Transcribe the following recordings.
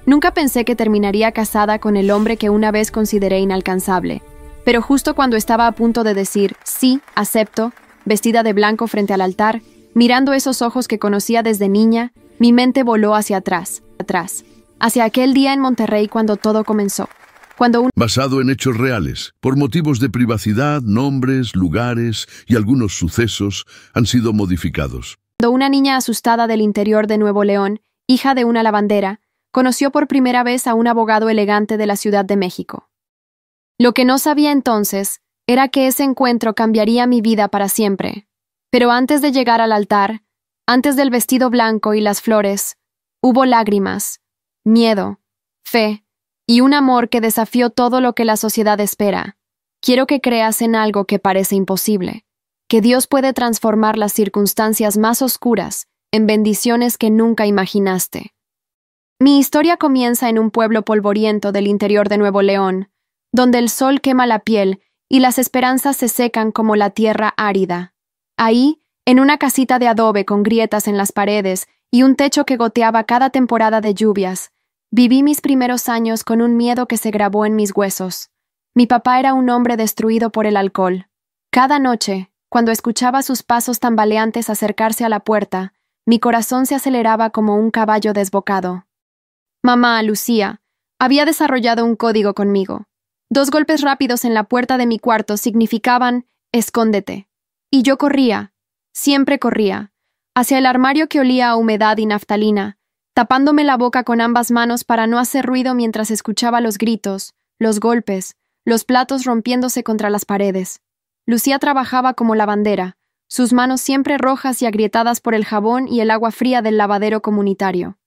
Nunca pensé que terminaría casada con el hombre que una vez consideré inalcanzable, pero justo cuando estaba a punto de decir «sí, acepto», vestida de blanco frente al altar, mirando esos ojos que conocía desde niña, mi mente voló hacia atrás, hacia aquel día en Monterrey cuando todo comenzó. Basado en hechos reales, por motivos de privacidad, nombres, lugares y algunos sucesos han sido modificados. Cuando una niña asustada del interior de Nuevo León, hija de una lavandera, conoció por primera vez a un abogado elegante de la Ciudad de México. Lo que no sabía entonces era que ese encuentro cambiaría mi vida para siempre. Pero antes de llegar al altar, antes del vestido blanco y las flores, hubo lágrimas, miedo, fe y un amor que desafió todo lo que la sociedad espera. Quiero que creas en algo que parece imposible, que Dios puede transformar las circunstancias más oscuras en bendiciones que nunca imaginaste. Mi historia comienza en un pueblo polvoriento del interior de Nuevo León, donde el sol quema la piel y las esperanzas se secan como la tierra árida. Ahí, en una casita de adobe con grietas en las paredes y un techo que goteaba cada temporada de lluvias, viví mis primeros años con un miedo que se grabó en mis huesos. Mi papá era un hombre destruido por el alcohol. Cada noche, cuando escuchaba sus pasos tambaleantes acercarse a la puerta, mi corazón se aceleraba como un caballo desbocado. Mamá, Lucía, había desarrollado un código conmigo. 2 golpes rápidos en la puerta de mi cuarto significaban «escóndete». Y yo corría, siempre corría, hacia el armario que olía a humedad y naftalina, tapándome la boca con ambas manos para no hacer ruido mientras escuchaba los gritos, los golpes, los platos rompiéndose contra las paredes. Lucía trabajaba como lavandera, sus manos siempre rojas y agrietadas por el jabón y el agua fría del lavadero comunitario.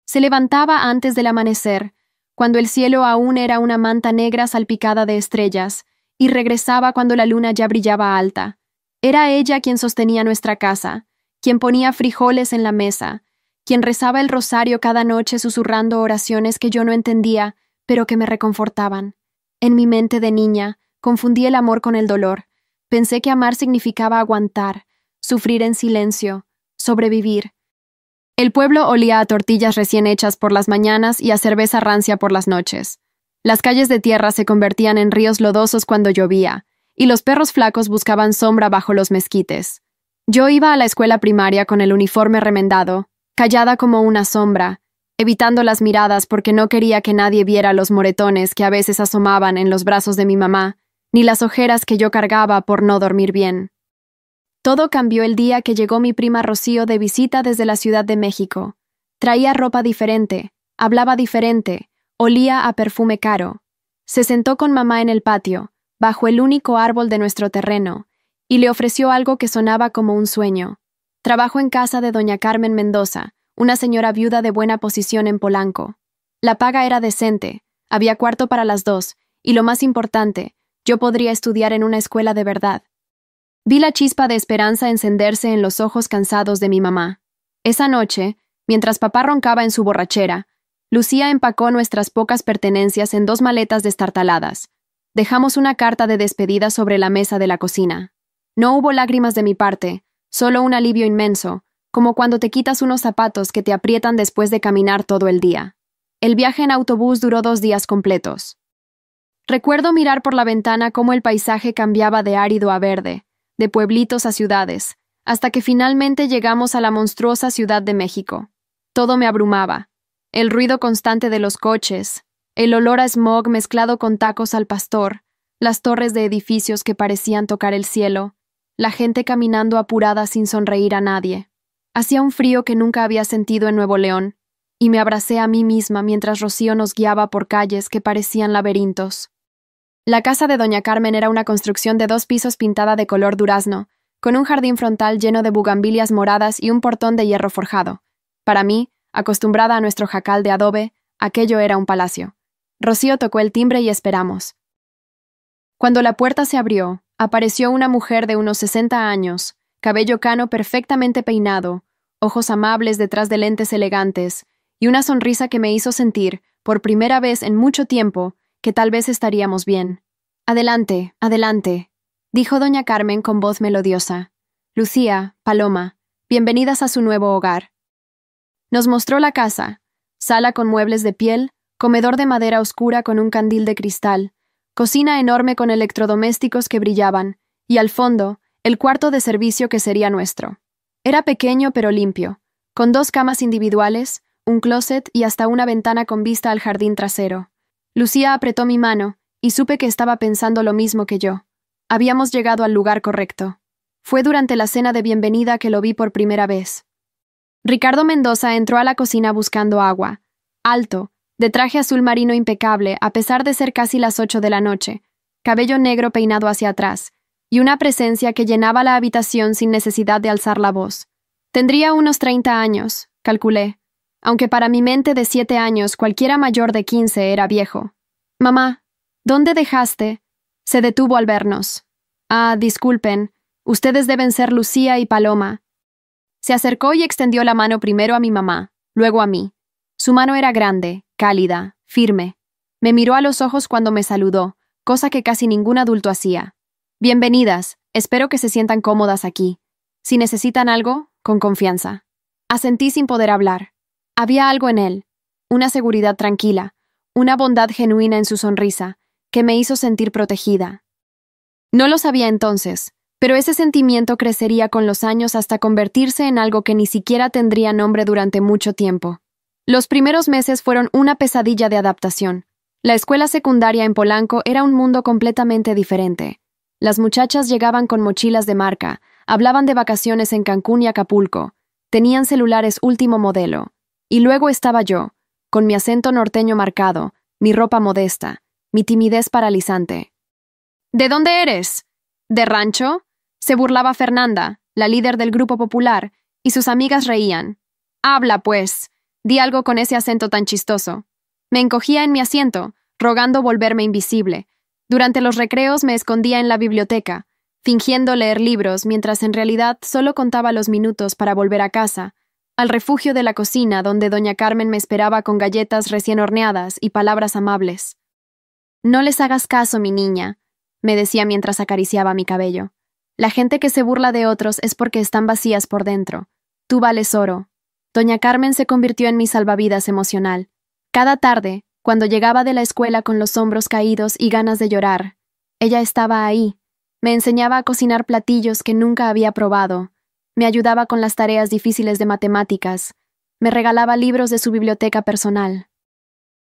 Se levantaba antes del amanecer, cuando el cielo aún era una manta negra salpicada de estrellas, y regresaba cuando la luna ya brillaba alta. Era ella quien sostenía nuestra casa, quien ponía frijoles en la mesa, quien rezaba el rosario cada noche susurrando oraciones que yo no entendía, pero que me reconfortaban. En mi mente de niña, confundí el amor con el dolor. Pensé que amar significaba aguantar, sufrir en silencio, sobrevivir. El pueblo olía a tortillas recién hechas por las mañanas y a cerveza rancia por las noches. Las calles de tierra se convertían en ríos lodosos cuando llovía, y los perros flacos buscaban sombra bajo los mezquites. Yo iba a la escuela primaria con el uniforme remendado, callada como una sombra, evitando las miradas porque no quería que nadie viera los moretones que a veces asomaban en los brazos de mi mamá, ni las ojeras que yo cargaba por no dormir bien. Todo cambió el día que llegó mi prima Rocío de visita desde la Ciudad de México. Traía ropa diferente, hablaba diferente, olía a perfume caro. Se sentó con mamá en el patio, bajo el único árbol de nuestro terreno, y le ofreció algo que sonaba como un sueño. Trabajo en casa de doña Carmen Mendoza, una señora viuda de buena posición en Polanco. La paga era decente, había cuarto para las 2, y lo más importante, yo podría estudiar en una escuela de verdad. Vi la chispa de esperanza encenderse en los ojos cansados de mi mamá. Esa noche, mientras papá roncaba en su borrachera, Lucía empacó nuestras pocas pertenencias en 2 maletas destartaladas. Dejamos una carta de despedida sobre la mesa de la cocina. No hubo lágrimas de mi parte, solo un alivio inmenso, como cuando te quitas unos zapatos que te aprietan después de caminar todo el día. El viaje en autobús duró 2 días completos. Recuerdo mirar por la ventana cómo el paisaje cambiaba de árido a verde, de pueblitos a ciudades, hasta que finalmente llegamos a la monstruosa Ciudad de México. Todo me abrumaba. El ruido constante de los coches, el olor a smog mezclado con tacos al pastor, las torres de edificios que parecían tocar el cielo, la gente caminando apurada sin sonreír a nadie. Hacía un frío que nunca había sentido en Nuevo León, y me abracé a mí misma mientras Rocío nos guiaba por calles que parecían laberintos. La casa de doña Carmen era una construcción de 2 pisos pintada de color durazno, con un jardín frontal lleno de bugambilias moradas y un portón de hierro forjado. Para mí, acostumbrada a nuestro jacal de adobe, aquello era un palacio. Rocío tocó el timbre y esperamos. Cuando la puerta se abrió, apareció una mujer de unos 60 años, cabello cano perfectamente peinado, ojos amables detrás de lentes elegantes, y una sonrisa que me hizo sentir, por primera vez en mucho tiempo, que tal vez estaríamos bien. «Adelante, adelante», dijo doña Carmen con voz melodiosa. «Lucía, Paloma, bienvenidas a su nuevo hogar». Nos mostró la casa, sala con muebles de piel, comedor de madera oscura con un candil de cristal, cocina enorme con electrodomésticos que brillaban, y al fondo, el cuarto de servicio que sería nuestro. Era pequeño pero limpio, con 2 camas individuales, un closet y hasta una ventana con vista al jardín trasero. Lucía apretó mi mano, y supe que estaba pensando lo mismo que yo. Habíamos llegado al lugar correcto. Fue durante la cena de bienvenida que lo vi por primera vez. Ricardo Mendoza entró a la cocina buscando agua. Alto, de traje azul marino impecable a pesar de ser casi las 8 de la noche, cabello negro peinado hacia atrás, y una presencia que llenaba la habitación sin necesidad de alzar la voz. Tendría unos 30 años, calculé, aunque para mi mente de 7 años cualquiera mayor de 15 era viejo. «Mamá, ¿dónde dejaste?» Se detuvo al vernos. «Ah, disculpen, ustedes deben ser Lucía y Paloma». Se acercó y extendió la mano primero a mi mamá, luego a mí. Su mano era grande, cálida, firme. Me miró a los ojos cuando me saludó, cosa que casi ningún adulto hacía. «Bienvenidas, espero que se sientan cómodas aquí. Si necesitan algo, con confianza». Asentí sin poder hablar. Había algo en él, una seguridad tranquila, una bondad genuina en su sonrisa, que me hizo sentir protegida. No lo sabía entonces, pero ese sentimiento crecería con los años hasta convertirse en algo que ni siquiera tendría nombre durante mucho tiempo. Los primeros meses fueron una pesadilla de adaptación. La escuela secundaria en Polanco era un mundo completamente diferente. Las muchachas llegaban con mochilas de marca, hablaban de vacaciones en Cancún y Acapulco, tenían celulares último modelo. Y luego estaba yo, con mi acento norteño marcado, mi ropa modesta, mi timidez paralizante. «¿De dónde eres?» «¿De rancho?» Se burlaba Fernanda, la líder del grupo popular, y sus amigas reían. «Habla, pues. Di algo con ese acento tan chistoso». Me encogía en mi asiento, rogando volverme invisible. Durante los recreos me escondía en la biblioteca, fingiendo leer libros mientras en realidad solo contaba los minutos para volver a casa, al refugio de la cocina donde doña Carmen me esperaba con galletas recién horneadas y palabras amables. «No les hagas caso, mi niña», me decía mientras acariciaba mi cabello. «La gente que se burla de otros es porque están vacías por dentro. Tú vales oro». Doña Carmen se convirtió en mi salvavidas emocional. Cada tarde, cuando llegaba de la escuela con los hombros caídos y ganas de llorar, ella estaba ahí. Me enseñaba a cocinar platillos que nunca había probado. Me ayudaba con las tareas difíciles de matemáticas. Me regalaba libros de su biblioteca personal.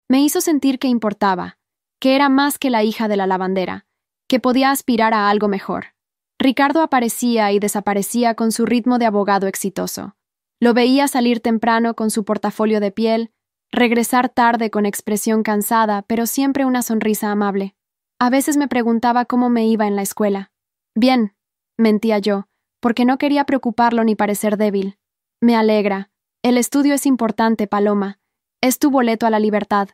Me hizo sentir que importaba, que era más que la hija de la lavandera, que podía aspirar a algo mejor. Ricardo aparecía y desaparecía con su ritmo de abogado exitoso. Lo veía salir temprano con su portafolio de piel, regresar tarde con expresión cansada, pero siempre una sonrisa amable. A veces me preguntaba cómo me iba en la escuela. «Bien», mentía yo, porque no quería preocuparlo ni parecer débil. «Me alegra. El estudio es importante, Paloma. Es tu boleto a la libertad».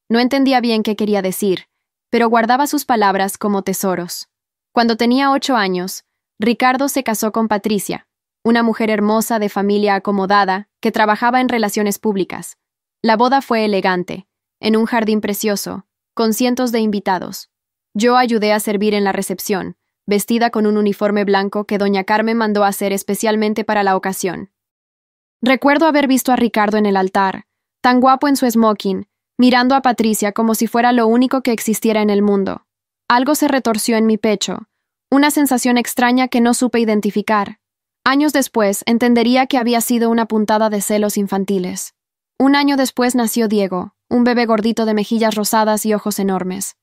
No entendía bien qué quería decir, pero guardaba sus palabras como tesoros. Cuando tenía 8 años, Ricardo se casó con Patricia, una mujer hermosa de familia acomodada que trabajaba en relaciones públicas. La boda fue elegante, en un jardín precioso, con cientos de invitados. Yo ayudé a servir en la recepción, vestida con un uniforme blanco que doña Carmen mandó hacer especialmente para la ocasión. Recuerdo haber visto a Ricardo en el altar, tan guapo en su smoking, mirando a Patricia como si fuera lo único que existiera en el mundo. Algo se retorció en mi pecho, una sensación extraña que no supe identificar. Años después entendería que había sido una puntada de celos infantiles. Un año después nació Diego, un bebé gordito de mejillas rosadas y ojos enormes.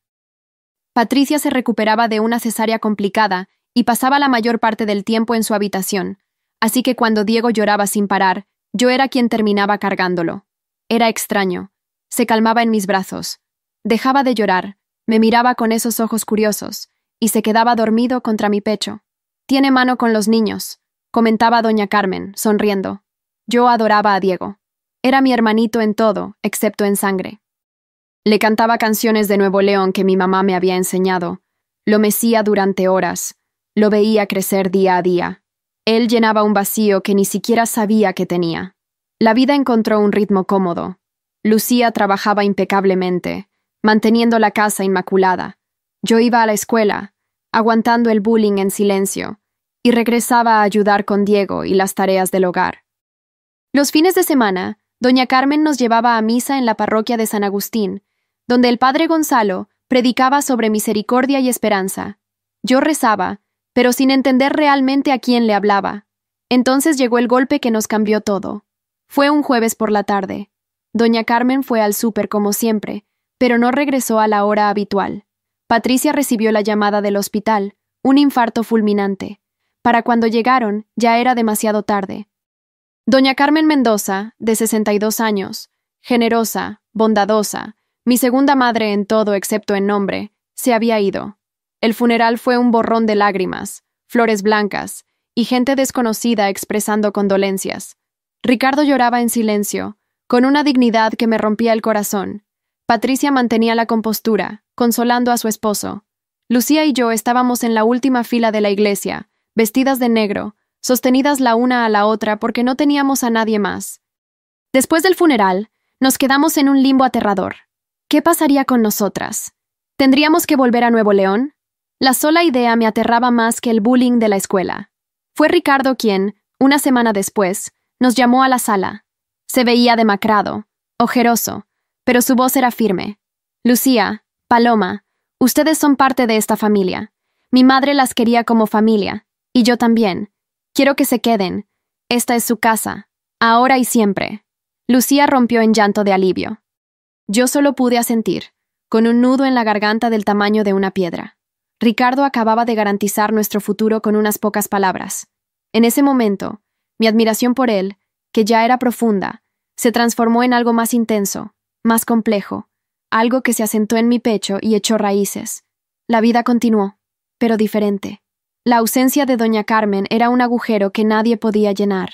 Patricia se recuperaba de una cesárea complicada y pasaba la mayor parte del tiempo en su habitación, así que cuando Diego lloraba sin parar, yo era quien terminaba cargándolo. Era extraño. Se calmaba en mis brazos. Dejaba de llorar, me miraba con esos ojos curiosos, y se quedaba dormido contra mi pecho. «Tiene mano con los niños», comentaba doña Carmen, sonriendo. Yo adoraba a Diego. Era mi hermanito en todo, excepto en sangre. Le cantaba canciones de Nuevo León que mi mamá me había enseñado. Lo mecía durante horas. Lo veía crecer día a día. Él llenaba un vacío que ni siquiera sabía que tenía. La vida encontró un ritmo cómodo. Lucía trabajaba impecablemente, manteniendo la casa inmaculada. Yo iba a la escuela, aguantando el bullying en silencio, y regresaba a ayudar con Diego y las tareas del hogar. Los fines de semana, Doña Carmen nos llevaba a misa en la parroquia de San Agustín, donde el padre Gonzalo predicaba sobre misericordia y esperanza. Yo rezaba, pero sin entender realmente a quién le hablaba. Entonces llegó el golpe que nos cambió todo. Fue un jueves por la tarde. Doña Carmen fue al súper como siempre, pero no regresó a la hora habitual. Patricia recibió la llamada del hospital, un infarto fulminante. Para cuando llegaron, ya era demasiado tarde. Doña Carmen Mendoza, de 62 años, generosa, bondadosa, mi segunda madre en todo excepto en nombre, se había ido. El funeral fue un borrón de lágrimas, flores blancas y gente desconocida expresando condolencias. Ricardo lloraba en silencio, con una dignidad que me rompía el corazón. Patricia mantenía la compostura, consolando a su esposo. Lucía y yo estábamos en la última fila de la iglesia, vestidas de negro, sostenidas la una a la otra porque no teníamos a nadie más. Después del funeral, nos quedamos en un limbo aterrador. ¿Qué pasaría con nosotras? ¿Tendríamos que volver a Nuevo León? La sola idea me aterraba más que el bullying de la escuela. Fue Ricardo quien, una semana después, nos llamó a la sala. Se veía demacrado, ojeroso, pero su voz era firme. Lucía, Paloma, ustedes son parte de esta familia. Mi madre las quería como familia, y yo también. Quiero que se queden. Esta es su casa, ahora y siempre. Lucía rompió en llanto de alivio. Yo solo pude asentir, con un nudo en la garganta del tamaño de una piedra. Ricardo acababa de garantizar nuestro futuro con unas pocas palabras. En ese momento, mi admiración por él, que ya era profunda, se transformó en algo más intenso, más complejo, algo que se asentó en mi pecho y echó raíces. La vida continuó, pero diferente. La ausencia de doña Carmen era un agujero que nadie podía llenar.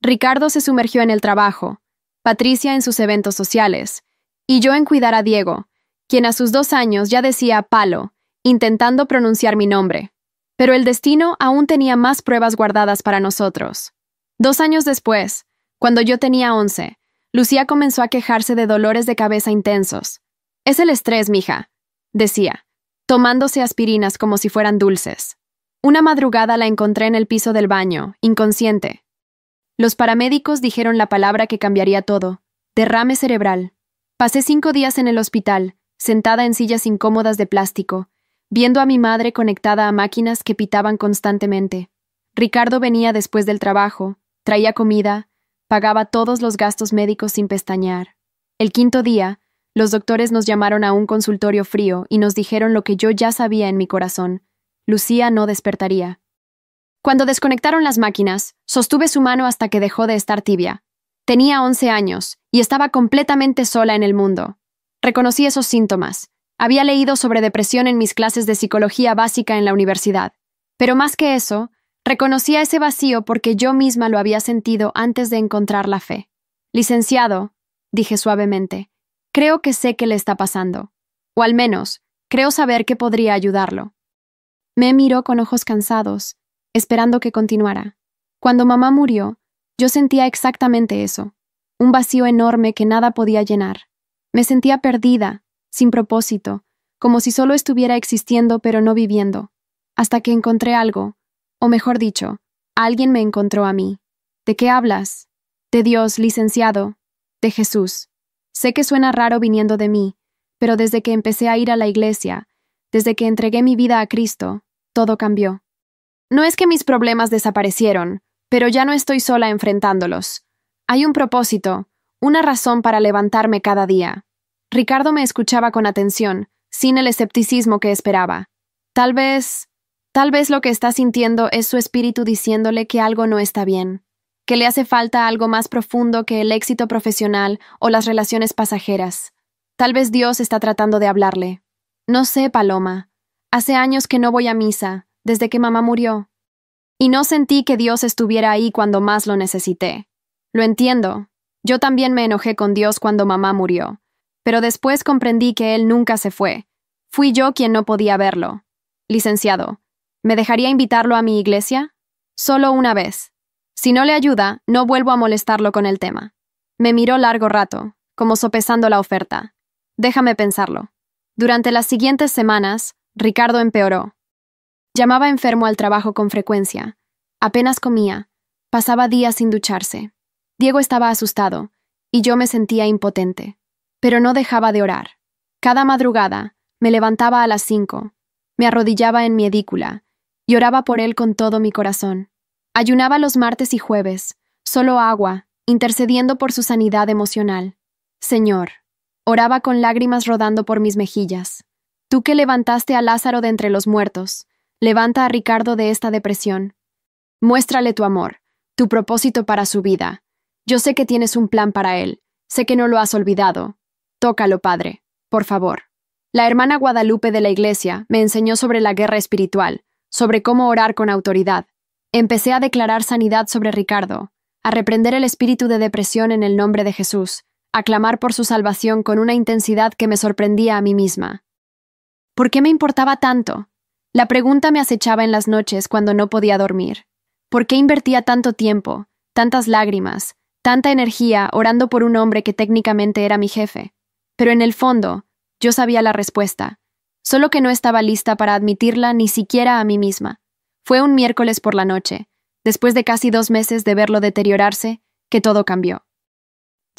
Ricardo se sumergió en el trabajo, Patricia en sus eventos sociales, y yo en cuidar a Diego, quien a sus 2 años ya decía palo, intentando pronunciar mi nombre. Pero el destino aún tenía más pruebas guardadas para nosotros. 2 años después, cuando yo tenía 11, Lucía comenzó a quejarse de dolores de cabeza intensos. «Es el estrés, mija», decía, tomándose aspirinas como si fueran dulces. Una madrugada la encontré en el piso del baño, inconsciente. Los paramédicos dijeron la palabra que cambiaría todo: derrame cerebral. Pasé 5 días en el hospital, sentada en sillas incómodas de plástico, viendo a mi madre conectada a máquinas que pitaban constantemente. Ricardo venía después del trabajo, traía comida, pagaba todos los gastos médicos sin pestañear. El 5.º día, los doctores nos llamaron a un consultorio frío y nos dijeron lo que yo ya sabía en mi corazón: Lucía no despertaría. Cuando desconectaron las máquinas, sostuve su mano hasta que dejó de estar tibia. Tenía 11 años y estaba completamente sola en el mundo. Reconocí esos síntomas. Había leído sobre depresión en mis clases de psicología básica en la universidad. Pero más que eso, reconocía ese vacío porque yo misma lo había sentido antes de encontrar la fe. «Licenciado», dije suavemente, «creo que sé qué le está pasando. O al menos, creo saber que podría ayudarlo». Me miró con ojos cansados, esperando que continuara. Cuando mamá murió, yo sentía exactamente eso, un vacío enorme que nada podía llenar. Me sentía perdida, sin propósito, como si solo estuviera existiendo pero no viviendo, hasta que encontré algo, o mejor dicho, alguien me encontró a mí. ¿De qué hablas? De Dios, licenciado, de Jesús. Sé que suena raro viniendo de mí, pero desde que empecé a ir a la iglesia, desde que entregué mi vida a Cristo, todo cambió. No es que mis problemas desaparecieron, pero ya no estoy sola enfrentándolos. Hay un propósito, una razón para levantarme cada día. Ricardo me escuchaba con atención, sin el escepticismo que esperaba. Tal vez lo que está sintiendo es su espíritu diciéndole que algo no está bien, que le hace falta algo más profundo que el éxito profesional o las relaciones pasajeras. Tal vez Dios está tratando de hablarle. No sé, Paloma. Hace años que no voy a misa, desde que mamá murió. Y no sentí que Dios estuviera ahí cuando más lo necesité. Lo entiendo. Yo también me enojé con Dios cuando mamá murió. Pero después comprendí que Él nunca se fue. Fui yo quien no podía verlo. Licenciado, ¿me dejaría invitarlo a mi iglesia? Solo una vez. Si no le ayuda, no vuelvo a molestarlo con el tema. Me miró largo rato, como sopesando la oferta. Déjame pensarlo. Durante las siguientes semanas, Ricardo empeoró. Llamaba enfermo al trabajo con frecuencia. Apenas comía. Pasaba días sin ducharse. Diego estaba asustado, y yo me sentía impotente. Pero no dejaba de orar. Cada madrugada me levantaba a las 5, me arrodillaba en mi edícula y oraba por él con todo mi corazón. Ayunaba los martes y jueves, solo agua, intercediendo por su sanidad emocional. Señor, oraba con lágrimas rodando por mis mejillas. Tú que levantaste a Lázaro de entre los muertos, levanta a Ricardo de esta depresión. Muéstrale tu amor, tu propósito para su vida. Yo sé que tienes un plan para él, sé que no lo has olvidado. Tócalo, Padre, por favor. La hermana Guadalupe de la iglesia me enseñó sobre la guerra espiritual, sobre cómo orar con autoridad. Empecé a declarar sanidad sobre Ricardo, a reprender el espíritu de depresión en el nombre de Jesús, a clamar por su salvación con una intensidad que me sorprendía a mí misma. ¿Por qué me importaba tanto? La pregunta me acechaba en las noches cuando no podía dormir. ¿Por qué invertía tanto tiempo, tantas lágrimas, tanta energía orando por un hombre que técnicamente era mi jefe? Pero en el fondo, yo sabía la respuesta, solo que no estaba lista para admitirla ni siquiera a mí misma. Fue un miércoles por la noche, después de casi 2 meses de verlo deteriorarse, que todo cambió.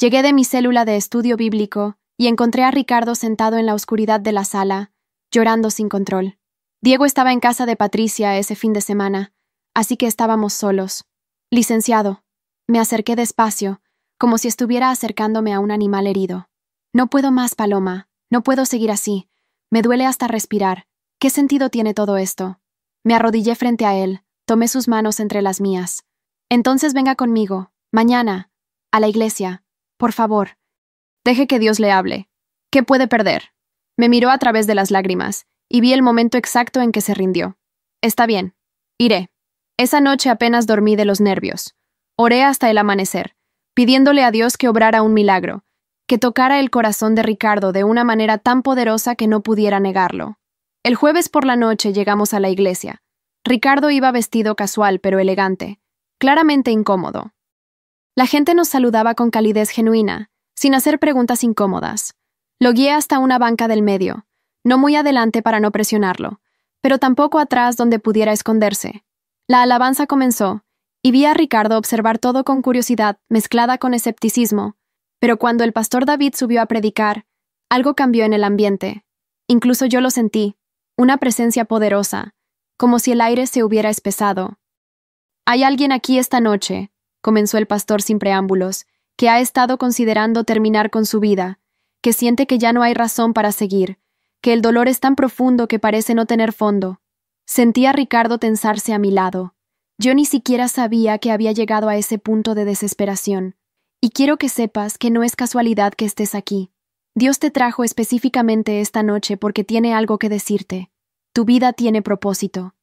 Llegué de mi célula de estudio bíblico y encontré a Ricardo sentado en la oscuridad de la sala, llorando sin control. Diego estaba en casa de Patricia ese fin de semana, así que estábamos solos. Licenciado, me acerqué despacio, como si estuviera acercándome a un animal herido. No puedo más, Paloma, no puedo seguir así. Me duele hasta respirar. ¿Qué sentido tiene todo esto? Me arrodillé frente a él, tomé sus manos entre las mías. Entonces venga conmigo, mañana, a la iglesia. Por favor. Deje que Dios le hable. ¿Qué puede perder? Me miró a través de las lágrimas, y vi el momento exacto en que se rindió. Está bien. Iré. Esa noche apenas dormí de los nervios. Oré hasta el amanecer, pidiéndole a Dios que obrara un milagro, que tocara el corazón de Ricardo de una manera tan poderosa que no pudiera negarlo. El jueves por la noche llegamos a la iglesia. Ricardo iba vestido casual pero elegante, claramente incómodo. La gente nos saludaba con calidez genuina, sin hacer preguntas incómodas. Lo guié hasta una banca del medio, no muy adelante para no presionarlo, pero tampoco atrás donde pudiera esconderse. La alabanza comenzó, y vi a Ricardo observar todo con curiosidad mezclada con escepticismo, pero cuando el pastor David subió a predicar, algo cambió en el ambiente. Incluso yo lo sentí, una presencia poderosa, como si el aire se hubiera espesado. Hay alguien aquí esta noche, comenzó el pastor sin preámbulos, que ha estado considerando terminar con su vida, que siente que ya no hay razón para seguir, que el dolor es tan profundo que parece no tener fondo. Sentí a Ricardo tensarse a mi lado. Yo ni siquiera sabía que había llegado a ese punto de desesperación. Y quiero que sepas que no es casualidad que estés aquí. Dios te trajo específicamente esta noche porque tiene algo que decirte. Tu vida tiene propósito.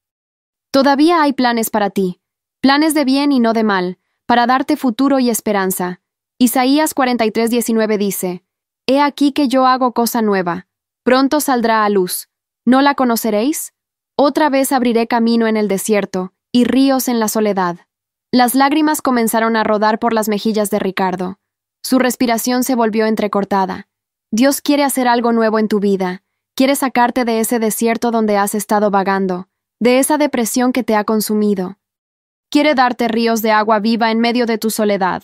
Todavía hay planes para ti, planes de bien y no de mal, para darte futuro y esperanza. Isaías 43:19 dice, He aquí que yo hago cosa nueva, pronto saldrá a luz. ¿No la conoceréis? Otra vez abriré camino en el desierto, y ríos en la soledad. Las lágrimas comenzaron a rodar por las mejillas de Ricardo. Su respiración se volvió entrecortada. Dios quiere hacer algo nuevo en tu vida. Quiere sacarte de ese desierto donde has estado vagando, de esa depresión que te ha consumido. Quiere darte ríos de agua viva en medio de tu soledad.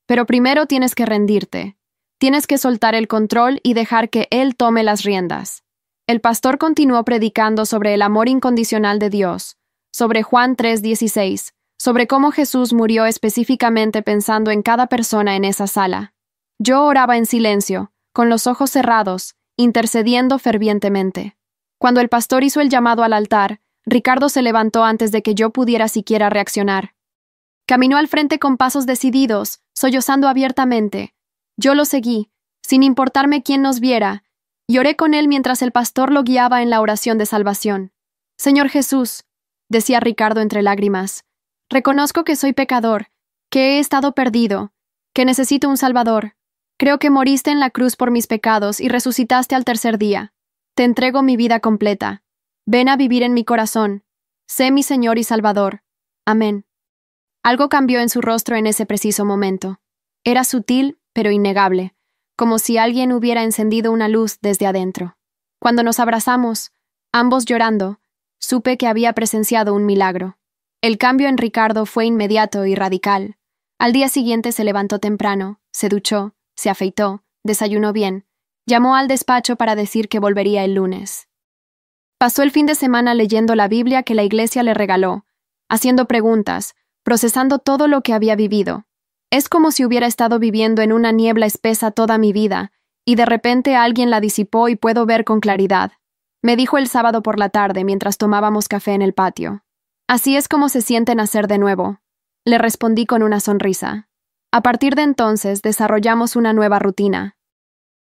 Pero primero tienes que rendirte. Tienes que soltar el control y dejar que Él tome las riendas. El pastor continuó predicando sobre el amor incondicional de Dios, sobre Juan 3:16, sobre cómo Jesús murió específicamente pensando en cada persona en esa sala. Yo oraba en silencio, con los ojos cerrados, intercediendo fervientemente. Cuando el pastor hizo el llamado al altar, Ricardo se levantó antes de que yo pudiera siquiera reaccionar. Caminó al frente con pasos decididos, sollozando abiertamente. Yo lo seguí, sin importarme quién nos viera, y oré con él mientras el pastor lo guiaba en la oración de salvación. Señor Jesús, decía Ricardo entre lágrimas, reconozco que soy pecador, que he estado perdido, que necesito un Salvador. Creo que moriste en la cruz por mis pecados y resucitaste al tercer día. Te entrego mi vida completa. Ven a vivir en mi corazón. Sé mi Señor y Salvador. Amén. Algo cambió en su rostro en ese preciso momento. Era sutil, pero innegable, como si alguien hubiera encendido una luz desde adentro. Cuando nos abrazamos, ambos llorando, supe que había presenciado un milagro. El cambio en Ricardo fue inmediato y radical. Al día siguiente se levantó temprano, se duchó, se afeitó, desayunó bien, llamó al despacho para decir que volvería el lunes. Pasó el fin de semana leyendo la Biblia que la iglesia le regaló, haciendo preguntas, procesando todo lo que había vivido. Es como si hubiera estado viviendo en una niebla espesa toda mi vida, y de repente alguien la disipó y puedo ver con claridad. Me dijo el sábado por la tarde mientras tomábamos café en el patio. Así es como se siente nacer de nuevo. Le respondí con una sonrisa. A partir de entonces desarrollamos una nueva rutina.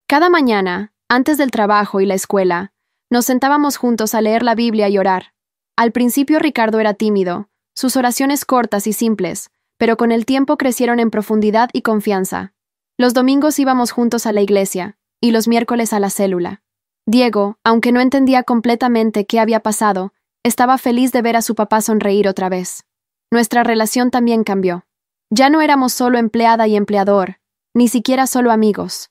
Cada mañana, antes del trabajo y la escuela, nos sentábamos juntos a leer la Biblia y orar. Al principio Ricardo era tímido, sus oraciones cortas y simples, pero con el tiempo crecieron en profundidad y confianza. Los domingos íbamos juntos a la iglesia, y los miércoles a la célula. Diego, aunque no entendía completamente qué había pasado, estaba feliz de ver a su papá sonreír otra vez. Nuestra relación también cambió. Ya no éramos solo empleada y empleador, ni siquiera solo amigos.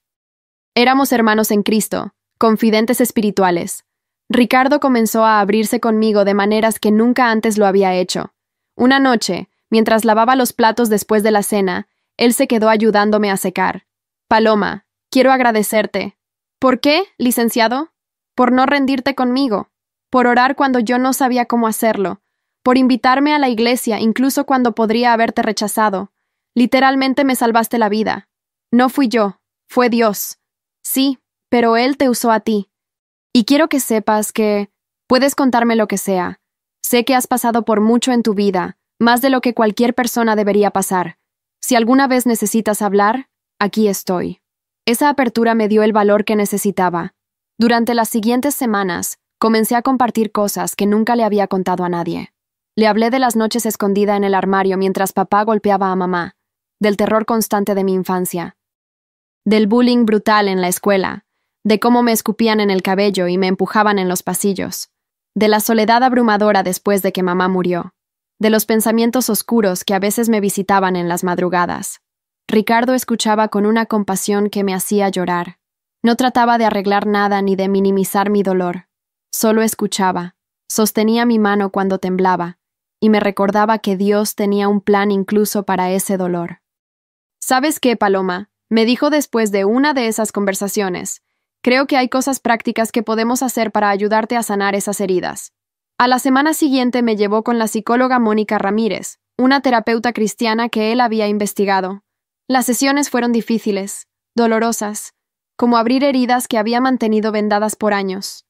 Éramos hermanos en Cristo, confidentes espirituales. Ricardo comenzó a abrirse conmigo de maneras que nunca antes lo había hecho. Una noche, mientras lavaba los platos después de la cena, él se quedó ayudándome a secar. Paloma, quiero agradecerte. ¿Por qué, licenciado? Por no rendirte conmigo, por orar cuando yo no sabía cómo hacerlo, por invitarme a la iglesia incluso cuando podría haberte rechazado. Literalmente me salvaste la vida. No fui yo, fue Dios. Sí, pero Él te usó a ti. Y quiero que sepas que puedes contarme lo que sea. Sé que has pasado por mucho en tu vida, más de lo que cualquier persona debería pasar. Si alguna vez necesitas hablar, aquí estoy. Esa apertura me dio el valor que necesitaba. Durante las siguientes semanas, comencé a compartir cosas que nunca le había contado a nadie. Le hablé de las noches escondida en el armario mientras papá golpeaba a mamá, del terror constante de mi infancia, del bullying brutal en la escuela, de cómo me escupían en el cabello y me empujaban en los pasillos, de la soledad abrumadora después de que mamá murió, de los pensamientos oscuros que a veces me visitaban en las madrugadas. Ricardo escuchaba con una compasión que me hacía llorar. No trataba de arreglar nada ni de minimizar mi dolor. Solo escuchaba, sostenía mi mano cuando temblaba, y me recordaba que Dios tenía un plan incluso para ese dolor. ¿Sabes qué, Paloma? Me dijo después de una de esas conversaciones. Creo que hay cosas prácticas que podemos hacer para ayudarte a sanar esas heridas. A la semana siguiente me llevó con la psicóloga Mónica Ramírez, una terapeuta cristiana que él había investigado. Las sesiones fueron difíciles, dolorosas, como abrir heridas que había mantenido vendadas por años.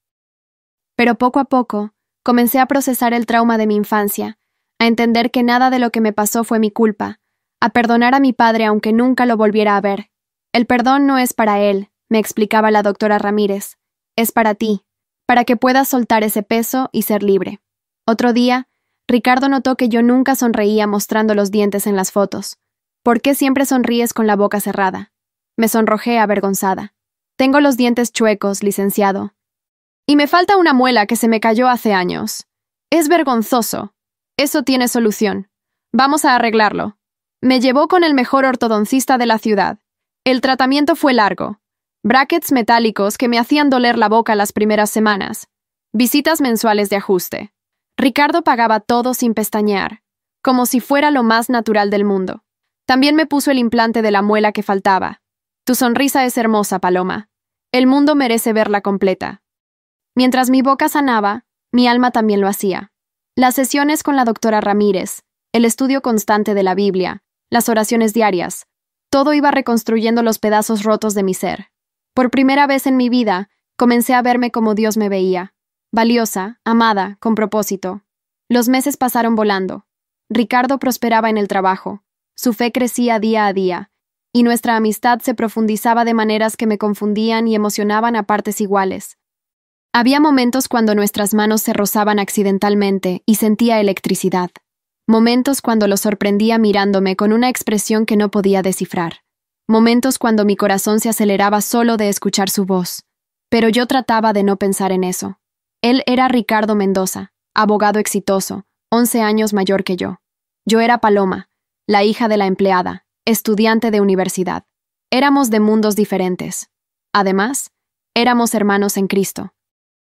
Pero poco a poco, comencé a procesar el trauma de mi infancia, a entender que nada de lo que me pasó fue mi culpa, a perdonar a mi padre aunque nunca lo volviera a ver. El perdón no es para él, me explicaba la doctora Ramírez, es para ti, para que puedas soltar ese peso y ser libre. Otro día, Ricardo notó que yo nunca sonreía mostrando los dientes en las fotos. ¿Por qué siempre sonríes con la boca cerrada? Me sonrojé avergonzada. Tengo los dientes chuecos, licenciado. Y me falta una muela que se me cayó hace años. Es vergonzoso. Eso tiene solución. Vamos a arreglarlo. Me llevó con el mejor ortodoncista de la ciudad. El tratamiento fue largo. Brackets metálicos que me hacían doler la boca las primeras semanas. Visitas mensuales de ajuste. Ricardo pagaba todo sin pestañear, como si fuera lo más natural del mundo. También me puso el implante de la muela que faltaba. Tu sonrisa es hermosa, Paloma. El mundo merece verla completa. Mientras mi boca sanaba, mi alma también lo hacía. Las sesiones con la doctora Ramírez, el estudio constante de la Biblia, las oraciones diarias, todo iba reconstruyendo los pedazos rotos de mi ser. Por primera vez en mi vida, comencé a verme como Dios me veía. Valiosa, amada, con propósito. Los meses pasaron volando. Ricardo prosperaba en el trabajo. Su fe crecía día a día, y nuestra amistad se profundizaba de maneras que me confundían y emocionaban a partes iguales. Había momentos cuando nuestras manos se rozaban accidentalmente y sentía electricidad. Momentos cuando lo sorprendía mirándome con una expresión que no podía descifrar. Momentos cuando mi corazón se aceleraba solo de escuchar su voz. Pero yo trataba de no pensar en eso. Él era Ricardo Mendoza, abogado exitoso, 11 años mayor que yo. Yo era Paloma, la hija de la empleada, estudiante de universidad. Éramos de mundos diferentes. Además, éramos hermanos en Cristo.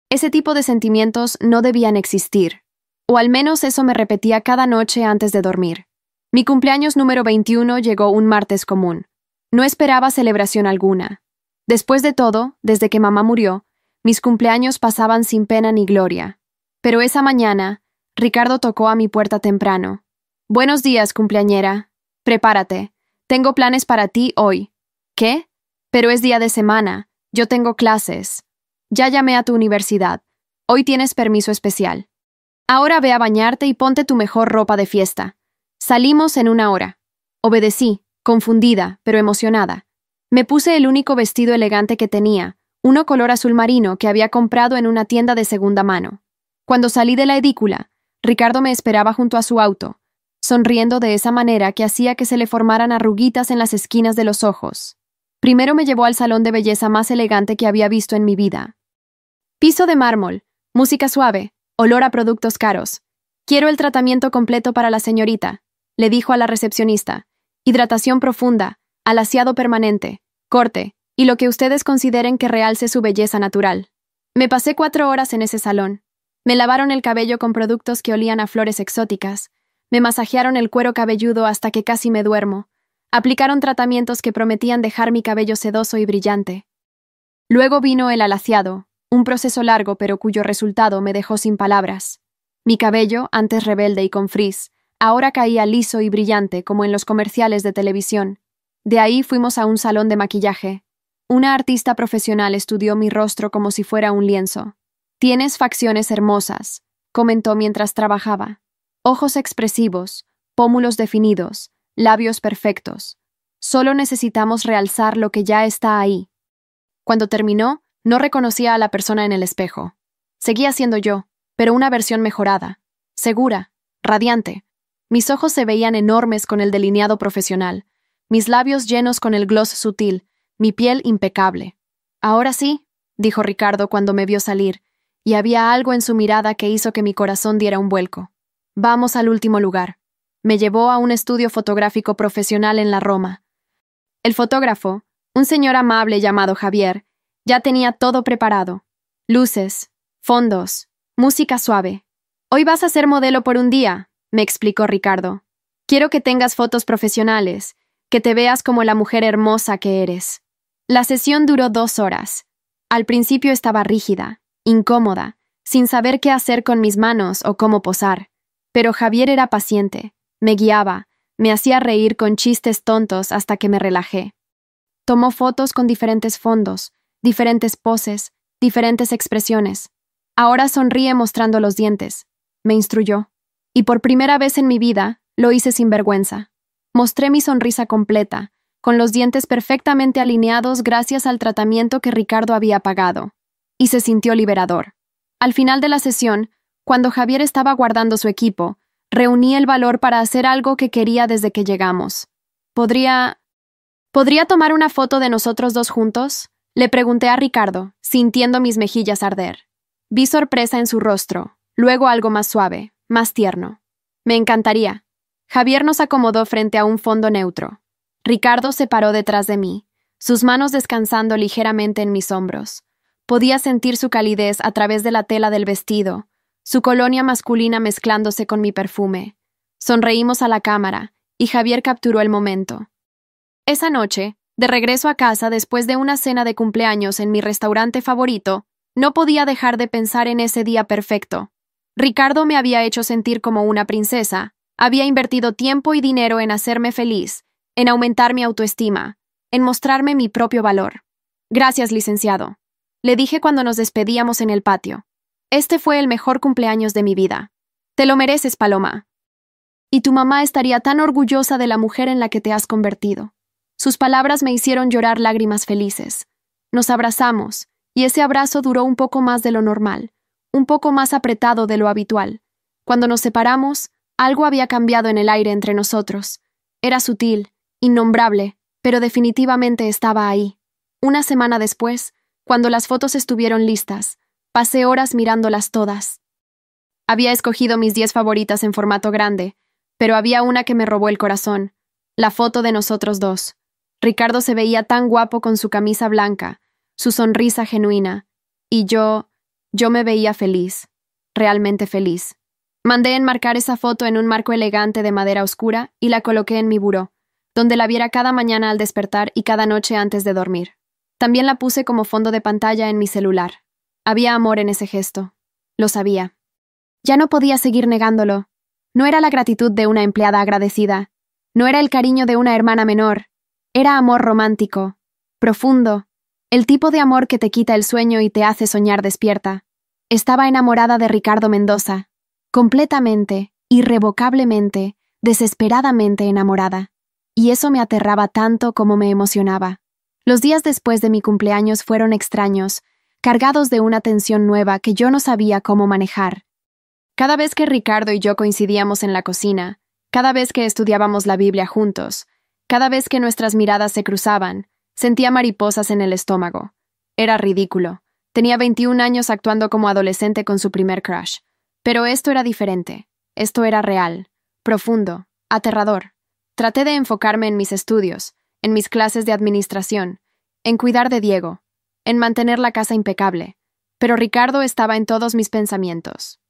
Ese tipo de sentimientos no debían existir, o al menos eso me repetía cada noche antes de dormir. Mi cumpleaños número 21 llegó un martes común. No esperaba celebración alguna. Después de todo, desde que mamá murió, mis cumpleaños pasaban sin pena ni gloria. Pero esa mañana, Ricardo tocó a mi puerta temprano. «Buenos días, cumpleañera. Prepárate. Tengo planes para ti hoy». «¿Qué? Pero es día de semana. Yo tengo clases». «Ya llamé a tu universidad. Hoy tienes permiso especial. Ahora ve a bañarte y ponte tu mejor ropa de fiesta. Salimos en 1 hora». Obedecí, confundida, pero emocionada. Me puse el único vestido elegante que tenía, uno color azul marino que había comprado en una tienda de segunda mano. Cuando salí de la edícula, Ricardo me esperaba junto a su auto, sonriendo de esa manera que hacía que se le formaran arruguitas en las esquinas de los ojos. Primero me llevó al salón de belleza más elegante que había visto en mi vida. Piso de mármol, música suave, olor a productos caros. «Quiero el tratamiento completo para la señorita», le dijo a la recepcionista. «Hidratación profunda, alaciado permanente, corte, y lo que ustedes consideren que realce su belleza natural». Me pasé 4 horas en ese salón. Me lavaron el cabello con productos que olían a flores exóticas. Me masajearon el cuero cabelludo hasta que casi me duermo. Aplicaron tratamientos que prometían dejar mi cabello sedoso y brillante. Luego vino el alaciado, un proceso largo pero cuyo resultado me dejó sin palabras. Mi cabello, antes rebelde y con frizz, ahora caía liso y brillante como en los comerciales de televisión. De ahí fuimos a un salón de maquillaje. Una artista profesional estudió mi rostro como si fuera un lienzo. «Tienes facciones hermosas», comentó mientras trabajaba. «Ojos expresivos, pómulos definidos, labios perfectos. Solo necesitamos realzar lo que ya está ahí». Cuando terminó, no reconocía a la persona en el espejo. Seguía siendo yo, pero una versión mejorada, segura, radiante. Mis ojos se veían enormes con el delineado profesional, mis labios llenos con el gloss sutil, mi piel impecable. «Ahora sí», dijo Ricardo cuando me vio salir, y había algo en su mirada que hizo que mi corazón diera un vuelco. «Vamos al último lugar». Me llevó a un estudio fotográfico profesional en la Roma. El fotógrafo, un señor amable llamado Javier, ya tenía todo preparado. Luces, fondos, música suave. «Hoy vas a ser modelo por un día», me explicó Ricardo. «Quiero que tengas fotos profesionales, que te veas como la mujer hermosa que eres». La sesión duró 2 horas. Al principio estaba rígida, incómoda, sin saber qué hacer con mis manos o cómo posar. Pero Javier era paciente, me guiaba, me hacía reír con chistes tontos hasta que me relajé. Tomó fotos con diferentes fondos, diferentes poses, diferentes expresiones. «Ahora sonríe mostrando los dientes», me instruyó. Y por primera vez en mi vida, lo hice sin vergüenza. Mostré mi sonrisa completa, con los dientes perfectamente alineados gracias al tratamiento que Ricardo había pagado. Y se sintió liberador. Al final de la sesión, cuando Javier estaba guardando su equipo, reuní el valor para hacer algo que quería desde que llegamos. ¿Podría tomar una foto de nosotros dos juntos?», le pregunté a Ricardo, sintiendo mis mejillas arder. Vi sorpresa en su rostro, luego algo más suave, más tierno. «Me encantaría». Javier nos acomodó frente a un fondo neutro. Ricardo se paró detrás de mí, sus manos descansando ligeramente en mis hombros. Podía sentir su calidez a través de la tela del vestido, su colonia masculina mezclándose con mi perfume. Sonreímos a la cámara, y Javier capturó el momento. Esa noche, de regreso a casa después de una cena de cumpleaños en mi restaurante favorito, no podía dejar de pensar en ese día perfecto. Ricardo me había hecho sentir como una princesa, había invertido tiempo y dinero en hacerme feliz, en aumentar mi autoestima, en mostrarme mi propio valor. «Gracias, licenciado», le dije cuando nos despedíamos en el patio. «Este fue el mejor cumpleaños de mi vida. Te lo mereces, Paloma. Y tu mamá estaría tan orgullosa de la mujer en la que te has convertido». Sus palabras me hicieron llorar lágrimas felices. Nos abrazamos, y ese abrazo duró un poco más de lo normal, un poco más apretado de lo habitual. Cuando nos separamos, algo había cambiado en el aire entre nosotros. Era sutil, innombrable, pero definitivamente estaba ahí. Una semana después, cuando las fotos estuvieron listas, pasé horas mirándolas todas. Había escogido mis 10 favoritas en formato grande, pero había una que me robó el corazón, la foto de nosotros dos. Ricardo se veía tan guapo con su camisa blanca, su sonrisa genuina, y yo me veía feliz, realmente feliz. Mandé enmarcar esa foto en un marco elegante de madera oscura y la coloqué en mi buró. donde la viera cada mañana al despertar y cada noche antes de dormir. También la puse como fondo de pantalla en mi celular. Había amor en ese gesto. Lo sabía. Ya no podía seguir negándolo. No era la gratitud de una empleada agradecida. No era el cariño de una hermana menor. Era amor romántico, profundo, el tipo de amor que te quita el sueño y te hace soñar despierta. Estaba enamorada de Ricardo Mendoza. Completamente, irrevocablemente, desesperadamente enamorada. Y eso me aterraba tanto como me emocionaba. Los días después de mi cumpleaños fueron extraños, cargados de una tensión nueva que yo no sabía cómo manejar. Cada vez que Ricardo y yo coincidíamos en la cocina, cada vez que estudiábamos la Biblia juntos, cada vez que nuestras miradas se cruzaban, sentía mariposas en el estómago. Era ridículo. Tenía 21 años actuando como adolescente con su primer crush. Pero esto era diferente. Esto era real, profundo, aterrador. Traté de enfocarme en mis estudios, en mis clases de administración, en cuidar de Diego, en mantener la casa impecable. Pero Ricardo estaba en todos mis pensamientos.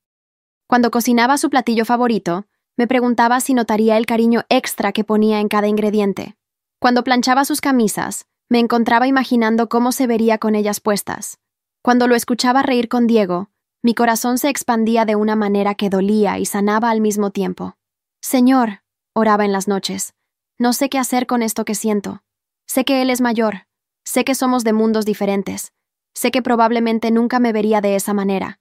Cuando cocinaba su platillo favorito, me preguntaba si notaría el cariño extra que ponía en cada ingrediente. Cuando planchaba sus camisas, me encontraba imaginando cómo se vería con ellas puestas. Cuando lo escuchaba reír con Diego, mi corazón se expandía de una manera que dolía y sanaba al mismo tiempo. Señor, oraba en las noches, no sé qué hacer con esto que siento. Sé que él es mayor, sé que somos de mundos diferentes, sé que probablemente nunca me vería de esa manera.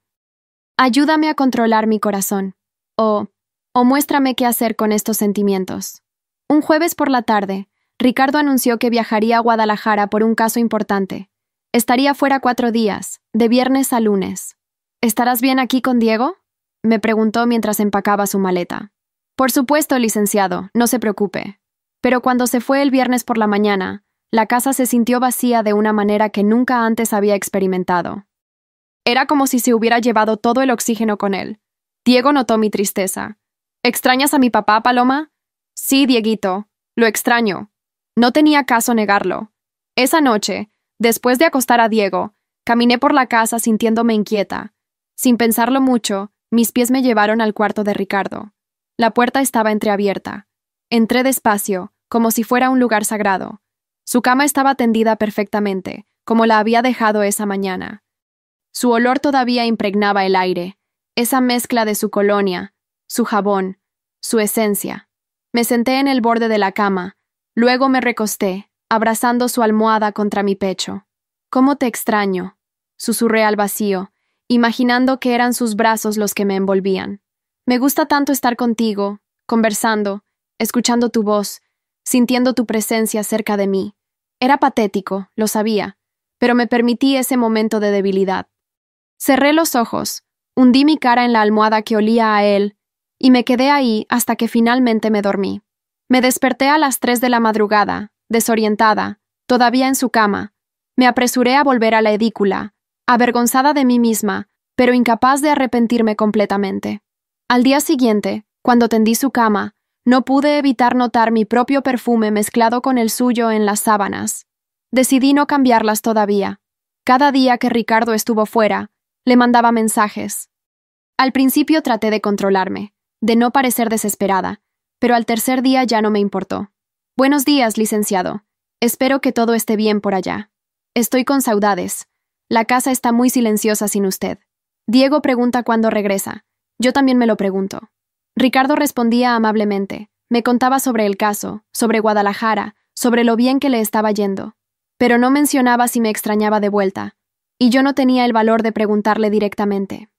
Ayúdame a controlar mi corazón, o muéstrame qué hacer con estos sentimientos. Un jueves por la tarde, Ricardo anunció que viajaría a Guadalajara por un caso importante. Estaría fuera 4 días, de viernes a lunes. ¿Estarás bien aquí con Diego?, me preguntó mientras empacaba su maleta. Por supuesto, licenciado, no se preocupe. Pero cuando se fue el viernes por la mañana, la casa se sintió vacía de una manera que nunca antes había experimentado. Era como si se hubiera llevado todo el oxígeno con él. Diego notó mi tristeza. ¿Extrañas a mi papá, Paloma? Sí, Dieguito, lo extraño. No tenía caso negarlo. Esa noche, después de acostar a Diego, caminé por la casa sintiéndome inquieta. Sin pensarlo mucho, mis pies me llevaron al cuarto de Ricardo. La puerta estaba entreabierta. Entré despacio, como si fuera un lugar sagrado. Su cama estaba tendida perfectamente, como la había dejado esa mañana. Su olor todavía impregnaba el aire, esa mezcla de su colonia, su jabón, su esencia. Me senté en el borde de la cama, luego me recosté, abrazando su almohada contra mi pecho. «¿Cómo te extraño?», susurré al vacío, imaginando que eran sus brazos los que me envolvían. «Me gusta tanto estar contigo, conversando, escuchando tu voz, sintiendo tu presencia cerca de mí». Era patético, lo sabía, pero me permití ese momento de debilidad. Cerré los ojos, hundí mi cara en la almohada que olía a él, y me quedé ahí hasta que finalmente me dormí. Me desperté a las 3 de la madrugada, desorientada, todavía en su cama. Me apresuré a volver a la edícula, avergonzada de mí misma, pero incapaz de arrepentirme completamente. Al día siguiente, cuando tendí su cama, no pude evitar notar mi propio perfume mezclado con el suyo en las sábanas. Decidí no cambiarlas todavía. Cada día que Ricardo estuvo fuera, le mandaba mensajes. Al principio traté de controlarme, de no parecer desesperada, pero al tercer día ya no me importó. «Buenos días, licenciado. Espero que todo esté bien por allá. Estoy con saudades. La casa está muy silenciosa sin usted. Diego pregunta cuándo regresa. Yo también me lo pregunto». Ricardo respondía amablemente. Me contaba sobre el caso, sobre Guadalajara, sobre lo bien que le estaba yendo. Pero no mencionaba si me extrañaba de vuelta, y yo no tenía el valor de preguntarle directamente.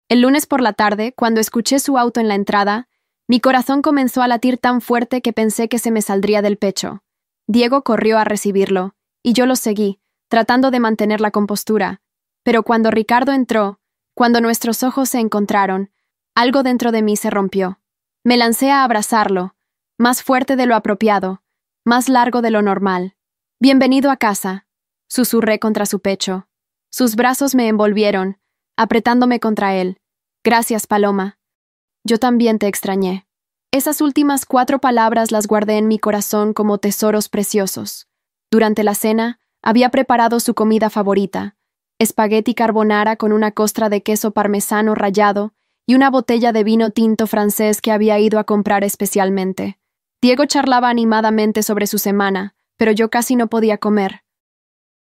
El lunes por la tarde, cuando escuché su auto en la entrada, mi corazón comenzó a latir tan fuerte que pensé que se me saldría del pecho. Diego corrió a recibirlo, y yo lo seguí, tratando de mantener la compostura. Pero cuando Ricardo entró, cuando nuestros ojos se encontraron, algo dentro de mí se rompió. Me lancé a abrazarlo, más fuerte de lo apropiado, más largo de lo normal. «Bienvenido a casa», susurré contra su pecho. Sus brazos me envolvieron, apretándome contra él. «Gracias, Paloma. Yo también te extrañé». Esas últimas 4 palabras las guardé en mi corazón como tesoros preciosos. Durante la cena, había preparado su comida favorita, espagueti carbonara con una costra de queso parmesano rallado y una botella de vino tinto francés que había ido a comprar especialmente. Diego charlaba animadamente sobre su semana, pero yo casi no podía comer.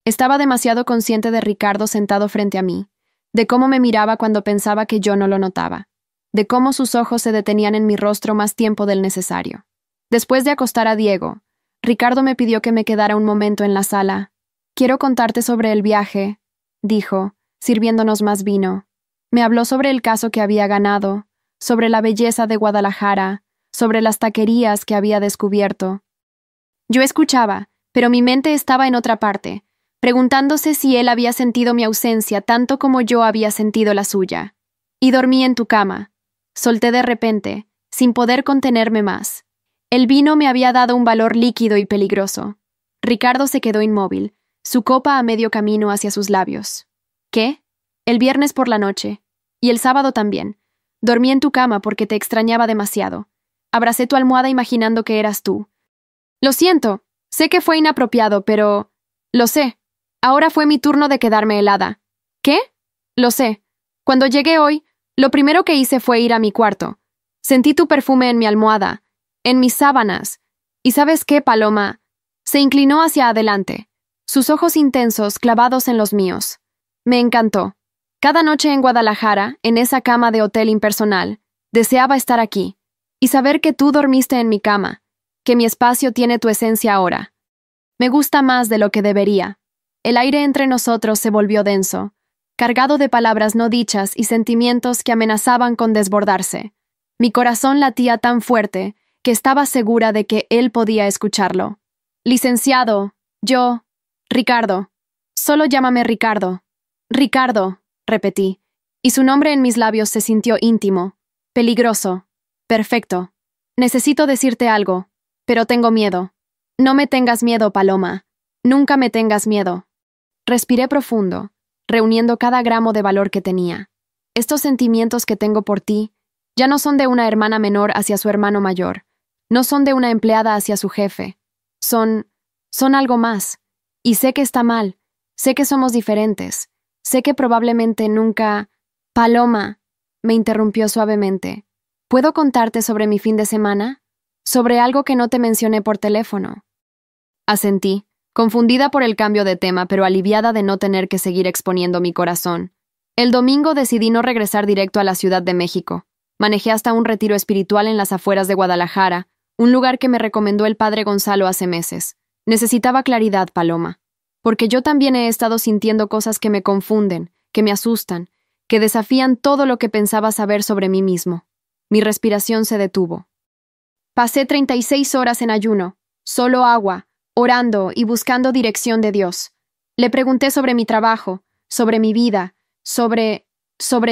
Estaba demasiado consciente de Ricardo sentado frente a mí, de cómo me miraba cuando pensaba que yo no lo notaba, de cómo sus ojos se detenían en mi rostro más tiempo del necesario. Después de acostar a Diego, Ricardo me pidió que me quedara un momento en la sala. «Quiero contarte sobre el viaje», dijo, sirviéndonos más vino. Me habló sobre el caso que había ganado, sobre la belleza de Guadalajara, sobre las taquerías que había descubierto. Yo escuchaba, pero mi mente estaba en otra parte, preguntándose si él había sentido mi ausencia tanto como yo había sentido la suya. Y dormí en tu cama. Solté de repente, sin poder contenerme más. El vino me había dado un valor líquido y peligroso. Ricardo se quedó inmóvil, su copa a medio camino hacia sus labios. ¿Qué? El viernes por la noche. Y el sábado también. Dormí en tu cama porque te extrañaba demasiado. Abracé tu almohada imaginando que eras tú. Lo siento. Sé que fue inapropiado, pero... Lo sé. Ahora fue mi turno de quedarme helada. ¿Qué? Lo sé. Cuando llegué hoy, lo primero que hice fue ir a mi cuarto. Sentí tu perfume en mi almohada, en mis sábanas. ¿Y sabes qué, Paloma? Se inclinó hacia adelante, sus ojos intensos clavados en los míos. Me encantó. Cada noche en Guadalajara, en esa cama de hotel impersonal, deseaba estar aquí y saber que tú dormiste en mi cama, que mi espacio tiene tu esencia ahora. Me gusta más de lo que debería. El aire entre nosotros se volvió denso, cargado de palabras no dichas y sentimientos que amenazaban con desbordarse. Mi corazón latía tan fuerte que estaba segura de que él podía escucharlo. Licenciado, Ricardo. Solo llámame Ricardo. Ricardo, repetí, y su nombre en mis labios se sintió íntimo, peligroso, perfecto. Necesito decirte algo, pero tengo miedo. No me tengas miedo, Paloma. Nunca me tengas miedo. Respiré profundo, reuniendo cada gramo de valor que tenía. Estos sentimientos que tengo por ti ya no son de una hermana menor hacia su hermano mayor, no son de una empleada hacia su jefe. Son algo más. Y sé que está mal, sé que somos diferentes, sé que probablemente nunca... Paloma, me interrumpió suavemente. ¿Puedo contarte sobre mi fin de semana? Sobre algo que no te mencioné por teléfono. Asentí, confundida por el cambio de tema, pero aliviada de no tener que seguir exponiendo mi corazón. El domingo decidí no regresar directo a la Ciudad de México. Manejé hasta un retiro espiritual en las afueras de Guadalajara, un lugar que me recomendó el padre Gonzalo hace meses. Necesitaba claridad, Paloma, porque yo también he estado sintiendo cosas que me confunden, que me asustan, que desafían todo lo que pensaba saber sobre mí mismo. Mi respiración se detuvo. Pasé 36 horas en ayuno, solo agua, orando y buscando dirección de Dios. Le pregunté sobre mi trabajo, sobre mi vida, sobre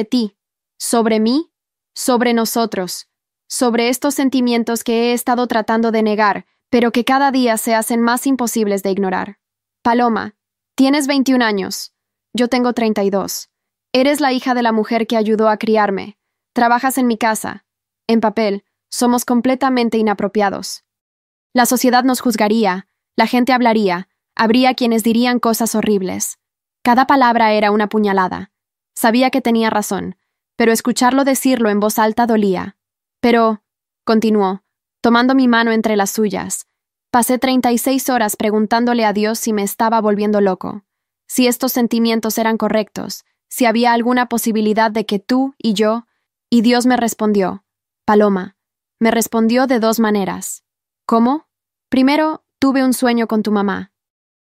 ti, sobre mí, sobre nosotros, sobre estos sentimientos que he estado tratando de negar, pero que cada día se hacen más imposibles de ignorar. Paloma, tienes 21 años. Yo tengo 32. Eres la hija de la mujer que ayudó a criarme. Trabajas en mi casa. En papel, somos completamente inapropiados. La sociedad nos juzgaría, la gente hablaría, habría quienes dirían cosas horribles. Cada palabra era una puñalada. Sabía que tenía razón, pero escucharlo decirlo en voz alta dolía. Pero, continuó, tomando mi mano entre las suyas, pasé 36 horas preguntándole a Dios si me estaba volviendo loco, si estos sentimientos eran correctos, si había alguna posibilidad de que tú y yo, y Dios me respondió. Paloma, me respondió de dos maneras. ¿Cómo? Primero, tuve un sueño con tu mamá.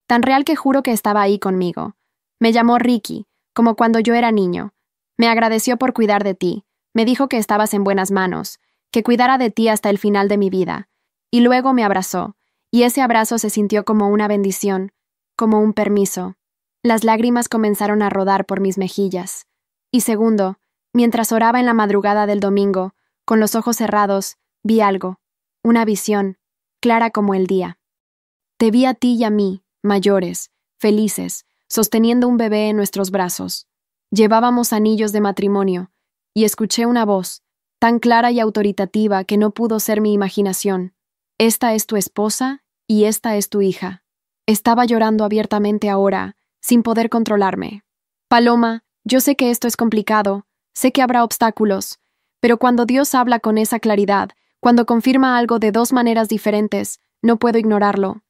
Tan real que juro que estaba ahí conmigo. Me llamó Ricky, como cuando yo era niño. Me agradeció por cuidar de ti. Me dijo que estabas en buenas manos, que cuidara de ti hasta el final de mi vida. Y luego me abrazó, y ese abrazo se sintió como una bendición, como un permiso. Las lágrimas comenzaron a rodar por mis mejillas. Y segundo, mientras oraba en la madrugada del domingo, con los ojos cerrados, vi algo, una visión, clara como el día. Te vi a ti y a mí, mayores, felices, sosteniendo un bebé en nuestros brazos. Llevábamos anillos de matrimonio, y escuché una voz, tan clara y autoritativa que no pudo ser mi imaginación. Esta es tu esposa y esta es tu hija. Estaba llorando abiertamente ahora, sin poder controlarme. Paloma, yo sé que esto es complicado, sé que habrá obstáculos, pero cuando Dios habla con esa claridad, Cuando confirma algo de dos maneras diferentes, no puedo ignorarlo.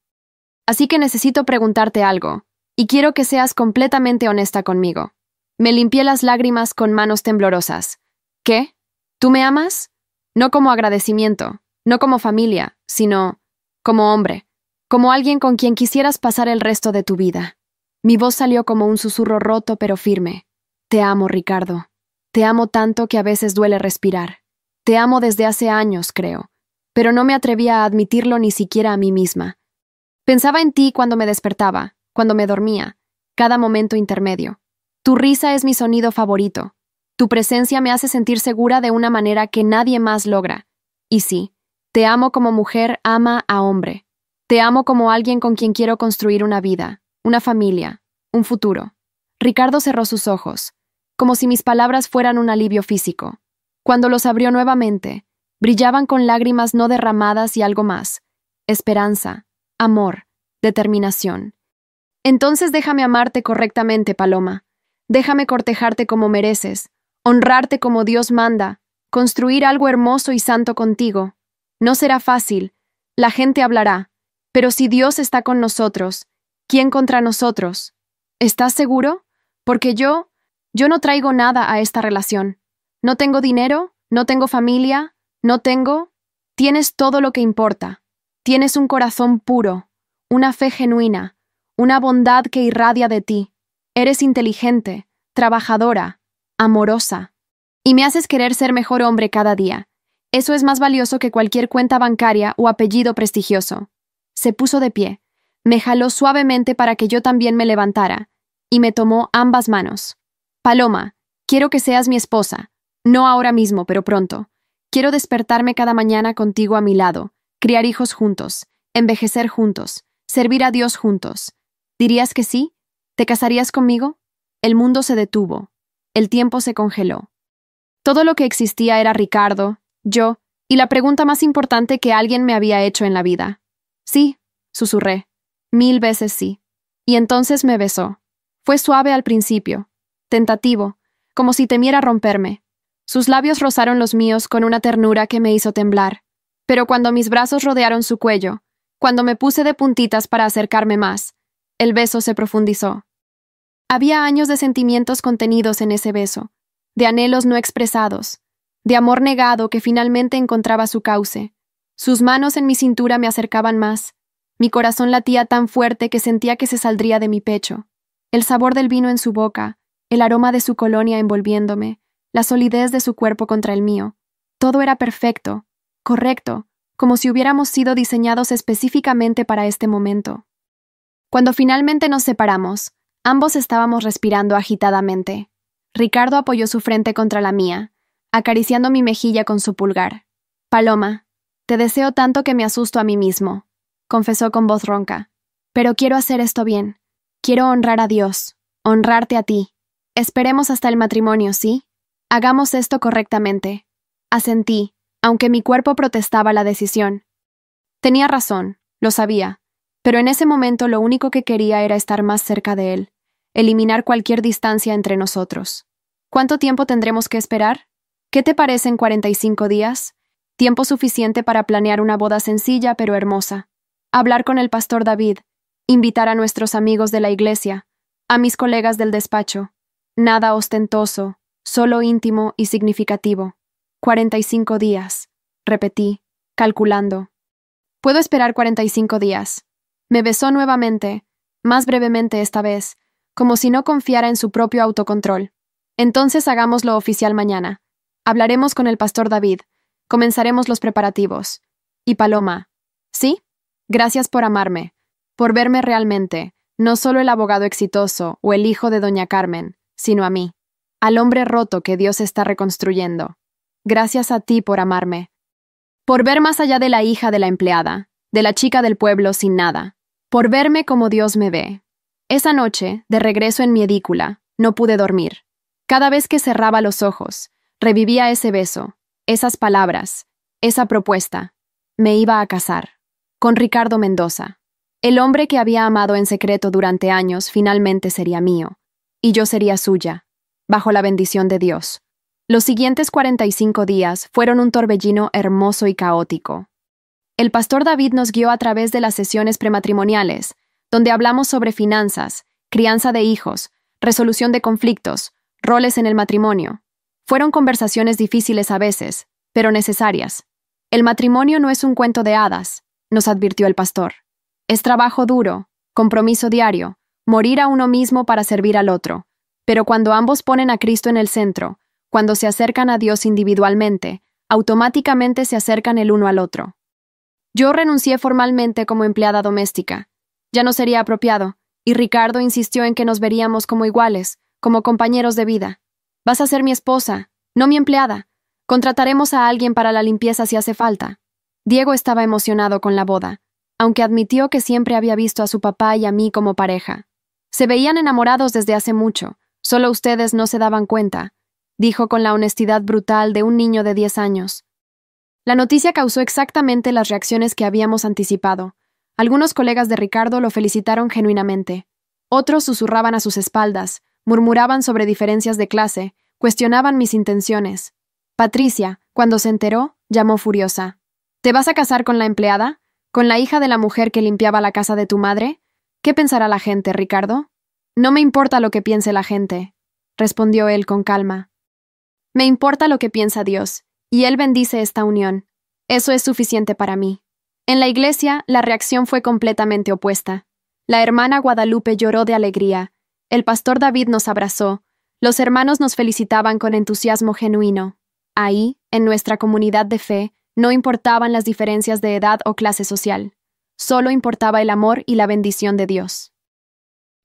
Así que necesito preguntarte algo, y quiero que seas completamente honesta conmigo. Me limpié las lágrimas con manos temblorosas. ¿Qué? ¿Tú me amas? No como agradecimiento, no como familia, sino como hombre, como alguien con quien quisieras pasar el resto de tu vida. Mi voz salió como un susurro roto pero firme. Te amo, Ricardo. Te amo tanto que a veces duele respirar. Te amo desde hace años, creo, pero no me atrevía a admitirlo ni siquiera a mí misma. Pensaba en ti cuando me despertaba, cuando me dormía, cada momento intermedio. Tu risa es mi sonido favorito. Tu presencia me hace sentir segura de una manera que nadie más logra. Y sí, te amo como mujer ama a hombre. Te amo como alguien con quien quiero construir una vida, una familia, un futuro. Ricardo cerró sus ojos, como si mis palabras fueran un alivio físico. Cuando los abrió nuevamente, brillaban con lágrimas no derramadas y algo más. Esperanza, amor, determinación. Entonces déjame amarte correctamente, Paloma. Déjame cortejarte como mereces, honrarte como Dios manda, construir algo hermoso y santo contigo. No será fácil, la gente hablará, pero si Dios está con nosotros, ¿quién contra nosotros? ¿Estás seguro? Porque yo no traigo nada a esta relación. No tengo dinero, no tengo familia, Tienes todo lo que importa. Tienes un corazón puro, una fe genuina, una bondad que irradia de ti. Eres inteligente, trabajadora, amorosa. Y me haces querer ser mejor hombre cada día. Eso es más valioso que cualquier cuenta bancaria o apellido prestigioso. Se puso de pie, me jaló suavemente para que yo también me levantara, y me tomó ambas manos. Paloma, quiero que seas mi esposa. No ahora mismo, pero pronto. Quiero despertarme cada mañana contigo a mi lado, criar hijos juntos, envejecer juntos, servir a Dios juntos. ¿Dirías que sí? ¿Te casarías conmigo? El mundo se detuvo. El tiempo se congeló. Todo lo que existía era Ricardo, yo, y la pregunta más importante que alguien me había hecho en la vida. Sí, susurré. 1000 veces sí. Y entonces me besó. Fue suave al principio, tentativo, como si temiera romperme. Sus labios rozaron los míos con una ternura que me hizo temblar. Pero cuando mis brazos rodearon su cuello, cuando me puse de puntitas para acercarme más, el beso se profundizó. Había años de sentimientos contenidos en ese beso, de anhelos no expresados, de amor negado que finalmente encontraba su cauce. Sus manos en mi cintura me acercaban más. Mi corazón latía tan fuerte que sentía que se saldría de mi pecho. El sabor del vino en su boca, el aroma de su colonia envolviéndome, la solidez de su cuerpo contra el mío. Todo era perfecto, correcto, como si hubiéramos sido diseñados específicamente para este momento. Cuando finalmente nos separamos, ambos estábamos respirando agitadamente. Ricardo apoyó su frente contra la mía, acariciando mi mejilla con su pulgar. Paloma, te deseo tanto que me asusto a mí mismo, confesó con voz ronca. Pero quiero hacer esto bien. Quiero honrar a Dios, honrarte a ti. Esperemos hasta el matrimonio, ¿sí? Hagamos esto correctamente. Asentí, aunque mi cuerpo protestaba la decisión. Tenía razón, lo sabía, pero en ese momento lo único que quería era estar más cerca de él, eliminar cualquier distancia entre nosotros. ¿Cuánto tiempo tendremos que esperar? ¿Qué te parecen 45 días? Tiempo suficiente para planear una boda sencilla pero hermosa. Hablar con el pastor David, invitar a nuestros amigos de la iglesia, a mis colegas del despacho. Nada ostentoso, solo íntimo y significativo. 45 días, repetí, calculando. Puedo esperar 45 días. Me besó nuevamente, más brevemente esta vez, como si no confiara en su propio autocontrol. Entonces hagámoslo oficial mañana. Hablaremos con el pastor David. Comenzaremos los preparativos. Y Paloma. ¿Sí? Gracias por amarme, por verme realmente, no solo el abogado exitoso o el hijo de doña Carmen, sino a mí, al hombre roto que Dios está reconstruyendo. Gracias a ti por amarme. Por ver más allá de la hija de la empleada, de la chica del pueblo sin nada. Por verme como Dios me ve. Esa noche, de regreso en mi edícula, no pude dormir. Cada vez que cerraba los ojos, revivía ese beso, esas palabras, esa propuesta. Me iba a casar. Con Ricardo Mendoza. El hombre que había amado en secreto durante años finalmente sería mío, y yo sería suya, bajo la bendición de Dios. Los siguientes 45 días fueron un torbellino hermoso y caótico. El pastor David nos guió a través de las sesiones prematrimoniales, donde hablamos sobre finanzas, crianza de hijos, resolución de conflictos, roles en el matrimonio. Fueron conversaciones difíciles a veces, pero necesarias. El matrimonio no es un cuento de hadas, nos advirtió el pastor. Es trabajo duro, compromiso diario, morir a uno mismo para servir al otro. Pero cuando ambos ponen a Cristo en el centro, cuando se acercan a Dios individualmente, automáticamente se acercan el uno al otro. Yo renuncié formalmente como empleada doméstica. Ya no sería apropiado, y Ricardo insistió en que nos veríamos como iguales, como compañeros de vida. Vas a ser mi esposa, no mi empleada. Contrataremos a alguien para la limpieza si hace falta. Diego estaba emocionado con la boda, aunque admitió que siempre había visto a su papá y a mí como pareja. Se veían enamorados desde hace mucho, solo ustedes no se daban cuenta, dijo con la honestidad brutal de un niño de 10 años. La noticia causó exactamente las reacciones que habíamos anticipado. Algunos colegas de Ricardo lo felicitaron genuinamente. Otros susurraban a sus espaldas, murmuraban sobre diferencias de clase, cuestionaban mis intenciones. Patricia, cuando se enteró, llamó furiosa. ¿Te vas a casar con la empleada? ¿Con la hija de la mujer que limpiaba la casa de tu madre? ¿Qué pensará la gente, Ricardo? No me importa lo que piense la gente, respondió él con calma. Me importa lo que piensa Dios, y Él bendice esta unión. Eso es suficiente para mí. En la iglesia, la reacción fue completamente opuesta. La hermana Guadalupe lloró de alegría. El pastor David nos abrazó. Los hermanos nos felicitaban con entusiasmo genuino. Ahí, en nuestra comunidad de fe, no importaban las diferencias de edad o clase social. Solo importaba el amor y la bendición de Dios.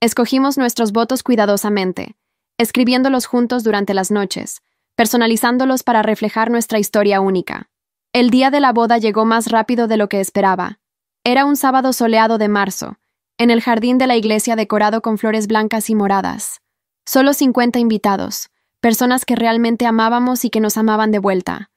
Escogimos nuestros votos cuidadosamente, escribiéndolos juntos durante las noches, personalizándolos para reflejar nuestra historia única. El día de la boda llegó más rápido de lo que esperaba. Era un sábado soleado de marzo, en el jardín de la iglesia decorado con flores blancas y moradas. Solo 50 invitados, personas que realmente amábamos y que nos amaban de vuelta.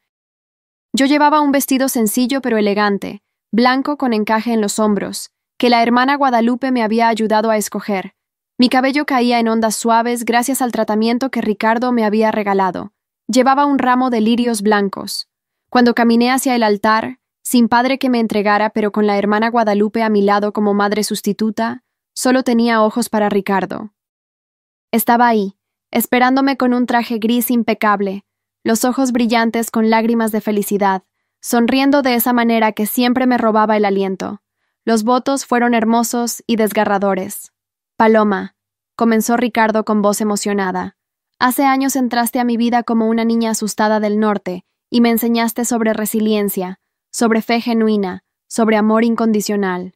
Yo llevaba un vestido sencillo pero elegante, blanco con encaje en los hombros, que la hermana Guadalupe me había ayudado a escoger. Mi cabello caía en ondas suaves gracias al tratamiento que Ricardo me había regalado. Llevaba un ramo de lirios blancos. Cuando caminé hacia el altar, sin padre que me entregara pero con la hermana Guadalupe a mi lado como madre sustituta, solo tenía ojos para Ricardo. Estaba ahí, esperándome con un traje gris impecable, los ojos brillantes con lágrimas de felicidad, sonriendo de esa manera que siempre me robaba el aliento. Los votos fueron hermosos y desgarradores. Paloma, comenzó Ricardo con voz emocionada. Hace años entraste a mi vida como una niña asustada del norte y me enseñaste sobre resiliencia, sobre fe genuina, sobre amor incondicional.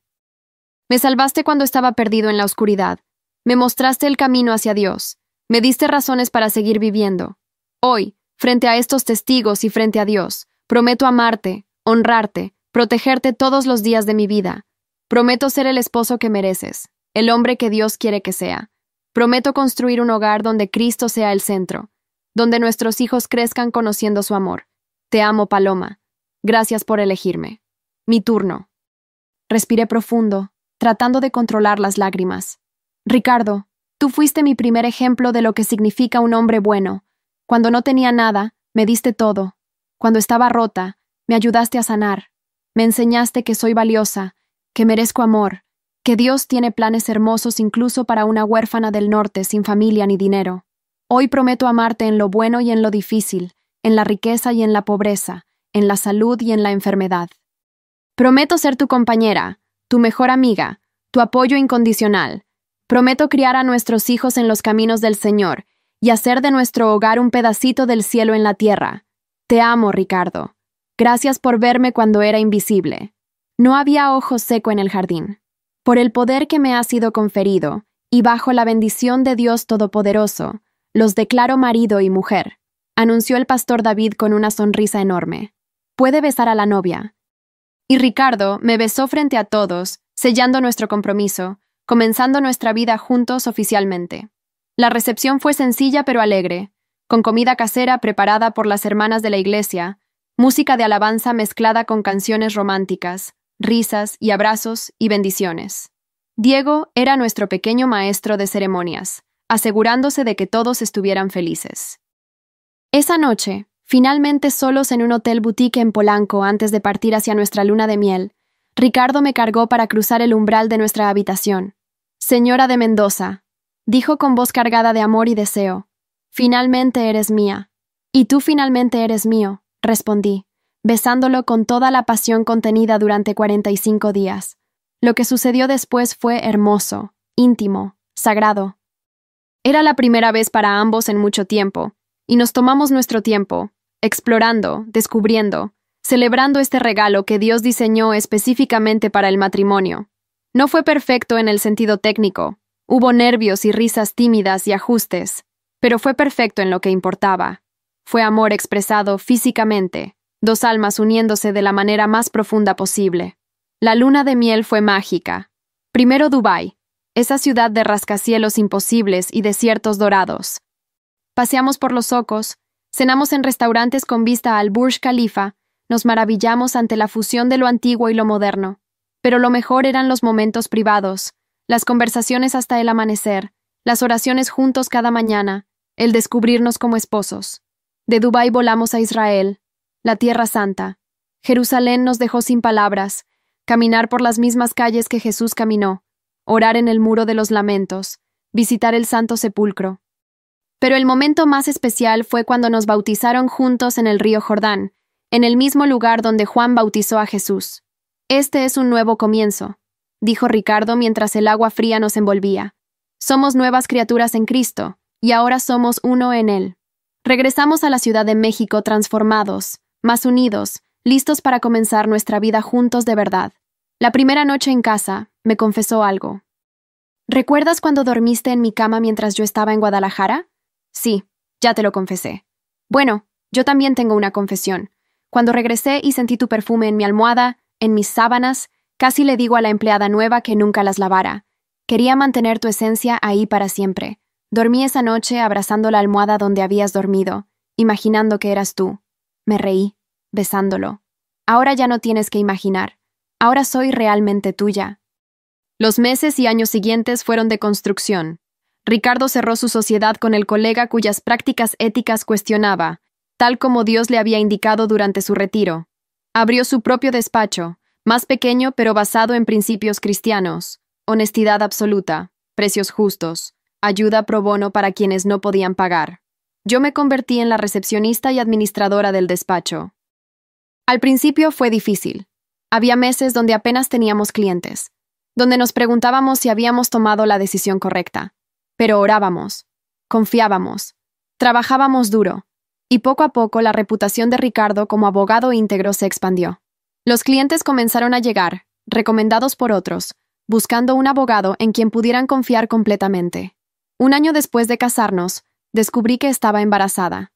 Me salvaste cuando estaba perdido en la oscuridad. Me mostraste el camino hacia Dios. Me diste razones para seguir viviendo. Hoy, frente a estos testigos y frente a Dios, prometo amarte, honrarte, protegerte todos los días de mi vida. Prometo ser el esposo que mereces, el hombre que Dios quiere que sea. Prometo construir un hogar donde Cristo sea el centro, donde nuestros hijos crezcan conociendo su amor. Te amo, Paloma. Gracias por elegirme. Mi turno. Respiré profundo, tratando de controlar las lágrimas. Ricardo, tú fuiste mi primer ejemplo de lo que significa un hombre bueno. Cuando no tenía nada, me diste todo. Cuando estaba rota, me ayudaste a sanar. Me enseñaste que soy valiosa, que merezco amor, que Dios tiene planes hermosos incluso para una huérfana del norte sin familia ni dinero. Hoy prometo amarte en lo bueno y en lo difícil, en la riqueza y en la pobreza, en la salud y en la enfermedad. Prometo ser tu compañera, tu mejor amiga, tu apoyo incondicional. Prometo criar a nuestros hijos en los caminos del Señor y hacer de nuestro hogar un pedacito del cielo en la tierra. Te amo, Ricardo. Gracias por verme cuando era invisible. No había ojo seco en el jardín. Por el poder que me ha sido conferido, y bajo la bendición de Dios Todopoderoso, los declaro marido y mujer, anunció el pastor David con una sonrisa enorme. Puede besar a la novia. Y Ricardo me besó frente a todos, sellando nuestro compromiso, comenzando nuestra vida juntos oficialmente. La recepción fue sencilla pero alegre, con comida casera preparada por las hermanas de la iglesia, música de alabanza mezclada con canciones románticas, risas y abrazos y bendiciones. Diego era nuestro pequeño maestro de ceremonias, asegurándose de que todos estuvieran felices. Esa noche, finalmente solos en un hotel boutique en Polanco antes de partir hacia nuestra luna de miel, Ricardo me cargó para cruzar el umbral de nuestra habitación. «Señora de Mendoza», dijo con voz cargada de amor y deseo, «finalmente eres mía». «Y tú finalmente eres mío», respondí, besándolo con toda la pasión contenida durante 45 días. Lo que sucedió después fue hermoso, íntimo, sagrado. Era la primera vez para ambos en mucho tiempo, y nos tomamos nuestro tiempo, explorando, descubriendo, celebrando este regalo que Dios diseñó específicamente para el matrimonio. No fue perfecto en el sentido técnico, hubo nervios y risas tímidas y ajustes, pero fue perfecto en lo que importaba. Fue amor expresado físicamente, dos almas uniéndose de la manera más profunda posible. La luna de miel fue mágica. Primero Dubái, esa ciudad de rascacielos imposibles y desiertos dorados. Paseamos por los zocos, cenamos en restaurantes con vista al Burj Khalifa, nos maravillamos ante la fusión de lo antiguo y lo moderno. Pero lo mejor eran los momentos privados, las conversaciones hasta el amanecer, las oraciones juntos cada mañana, el descubrirnos como esposos. De Dubái volamos a Israel, la Tierra Santa. Jerusalén nos dejó sin palabras, caminar por las mismas calles que Jesús caminó, orar en el Muro de los Lamentos, visitar el Santo Sepulcro. Pero el momento más especial fue cuando nos bautizaron juntos en el río Jordán, en el mismo lugar donde Juan bautizó a Jesús. «Este es un nuevo comienzo», dijo Ricardo mientras el agua fría nos envolvía. «Somos nuevas criaturas en Cristo, y ahora somos uno en Él». Regresamos a la Ciudad de México transformados, más unidos, listos para comenzar nuestra vida juntos de verdad. La primera noche en casa, me confesó algo. «¿Recuerdas cuando dormiste en mi cama mientras yo estaba en Guadalajara?» «Sí, ya te lo confesé». «Bueno, yo también tengo una confesión. Cuando regresé y sentí tu perfume en mi almohada, en mis sábanas, casi le digo a la empleada nueva que nunca las lavara. Quería mantener tu esencia ahí para siempre. Dormí esa noche abrazando la almohada donde habías dormido, imaginando que eras tú. Me reí, besándolo. Ahora ya no tienes que imaginar. Ahora soy realmente tuya». Los meses y años siguientes fueron de construcción. Ricardo cerró su sociedad con el colega cuyas prácticas éticas cuestionaba, tal como Dios le había indicado durante su retiro. Abrió su propio despacho, más pequeño pero basado en principios cristianos, honestidad absoluta, precios justos, ayuda pro bono para quienes no podían pagar. Yo me convertí en la recepcionista y administradora del despacho. Al principio fue difícil. Había meses donde apenas teníamos clientes, donde nos preguntábamos si habíamos tomado la decisión correcta. Pero orábamos, confiábamos, trabajábamos duro, y poco a poco la reputación de Ricardo como abogado íntegro se expandió. Los clientes comenzaron a llegar, recomendados por otros, buscando un abogado en quien pudieran confiar completamente. Un año después de casarnos, descubrí que estaba embarazada.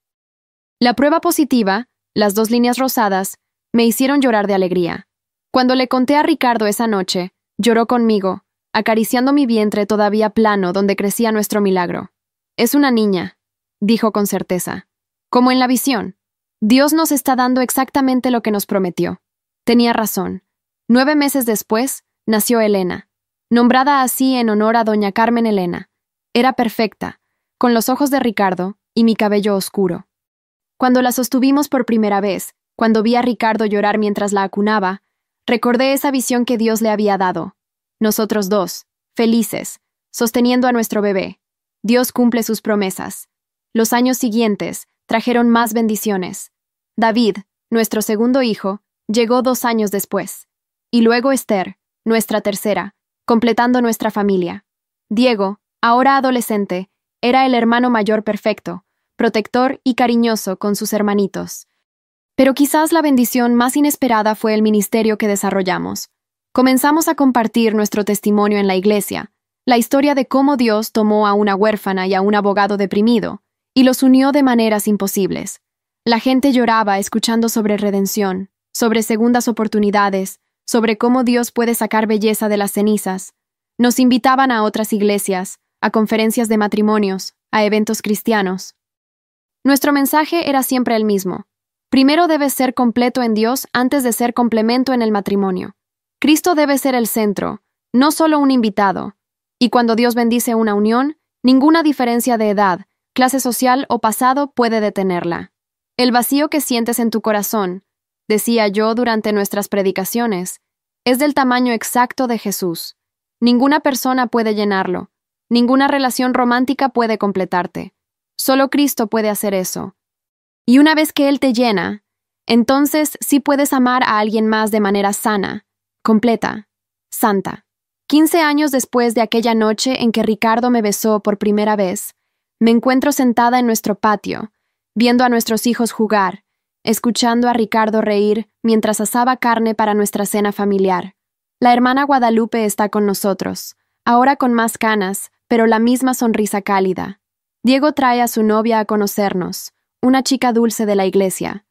La prueba positiva, las 2 líneas rosadas, me hicieron llorar de alegría. Cuando le conté a Ricardo esa noche, lloró conmigo, acariciando mi vientre todavía plano donde crecía nuestro milagro. «Es una niña», dijo con certeza. Como en la visión. Dios nos está dando exactamente lo que nos prometió. Tenía razón. 9 meses después, nació Elena, nombrada así en honor a doña Carmen Elena. Era perfecta, con los ojos de Ricardo y mi cabello oscuro. Cuando la sostuvimos por primera vez, cuando vi a Ricardo llorar mientras la acunaba, recordé esa visión que Dios le había dado. Nosotros dos, felices, sosteniendo a nuestro bebé. Dios cumple sus promesas. Los años siguientes trajeron más bendiciones. David, nuestro segundo hijo, llegó 2 años después. Y luego Esther, nuestra tercera, completando nuestra familia. Diego, ahora adolescente, era el hermano mayor perfecto, protector y cariñoso con sus hermanitos. Pero quizás la bendición más inesperada fue el ministerio que desarrollamos. Comenzamos a compartir nuestro testimonio en la iglesia, la historia de cómo Dios tomó a una huérfana y a un abogado deprimido, y los unió de maneras imposibles. La gente lloraba escuchando sobre redención, sobre segundas oportunidades, sobre cómo Dios puede sacar belleza de las cenizas. Nos invitaban a otras iglesias, a conferencias de matrimonios, a eventos cristianos. Nuestro mensaje era siempre el mismo. Primero debes ser completo en Dios antes de ser complemento en el matrimonio. Cristo debe ser el centro, no solo un invitado. Y cuando Dios bendice una unión, ninguna diferencia de edad, clase social o pasado puede detenerla. El vacío que sientes en tu corazón, decía yo durante nuestras predicaciones, es del tamaño exacto de Jesús. Ninguna persona puede llenarlo. Ninguna relación romántica puede completarte. Solo Cristo puede hacer eso. Y una vez que Él te llena, entonces sí puedes amar a alguien más de manera sana, completa, santa. 15 años después de aquella noche en que Ricardo me besó por primera vez, me encuentro sentada en nuestro patio, viendo a nuestros hijos jugar, escuchando a Ricardo reír mientras asaba carne para nuestra cena familiar. La hermana Guadalupe está con nosotros, ahora con más canas, pero la misma sonrisa cálida. Diego trae a su novia a conocernos, una chica dulce de la iglesia.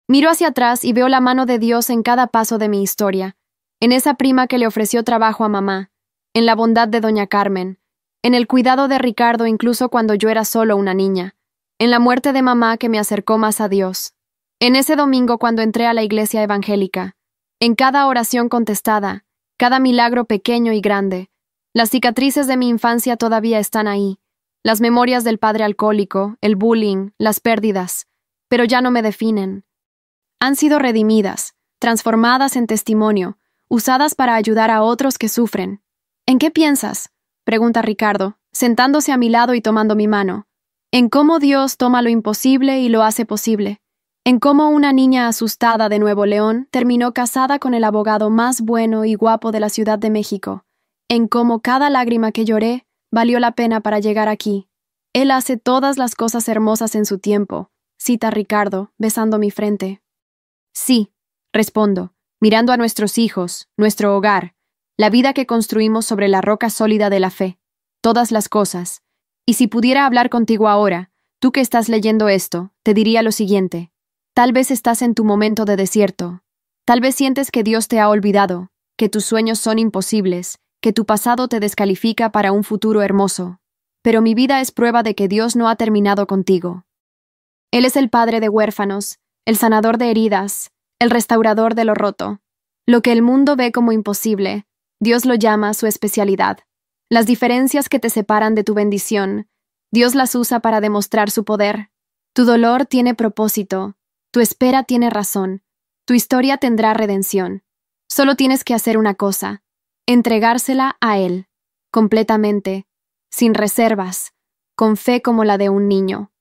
Miro hacia atrás y veo la mano de Dios en cada paso de mi historia, en esa prima que le ofreció trabajo a mamá, en la bondad de doña Carmen, en el cuidado de Ricardo incluso cuando yo era solo una niña, en la muerte de mamá que me acercó más a Dios, en ese domingo cuando entré a la iglesia evangélica, en cada oración contestada, cada milagro pequeño y grande. Las cicatrices de mi infancia todavía están ahí, las memorias del padre alcohólico, el bullying, las pérdidas, pero ya no me definen. Han sido redimidas, transformadas en testimonio, usadas para ayudar a otros que sufren. ¿En qué piensas?, pregunta Ricardo, sentándose a mi lado y tomando mi mano. En cómo Dios toma lo imposible y lo hace posible. En cómo una niña asustada de Nuevo León terminó casada con el abogado más bueno y guapo de la Ciudad de México. En cómo cada lágrima que lloré valió la pena para llegar aquí. Él hace todas las cosas hermosas en su tiempo, cita Ricardo, besando mi frente. Sí, respondo, mirando a nuestros hijos, nuestro hogar, la vida que construimos sobre la roca sólida de la fe, todas las cosas. Y si pudiera hablar contigo ahora, tú que estás leyendo esto, te diría lo siguiente. Tal vez estás en tu momento de desierto. Tal vez sientes que Dios te ha olvidado, que tus sueños son imposibles, que tu pasado te descalifica para un futuro hermoso. Pero mi vida es prueba de que Dios no ha terminado contigo. Él es el padre de huérfanos, el sanador de heridas, el restaurador de lo roto. Lo que el mundo ve como imposible, Dios lo llama su especialidad. Las diferencias que te separan de tu bendición, Dios las usa para demostrar su poder. Tu dolor tiene propósito, tu espera tiene razón, tu historia tendrá redención. Solo tienes que hacer una cosa, entregársela a Él, completamente, sin reservas, con fe como la de un niño.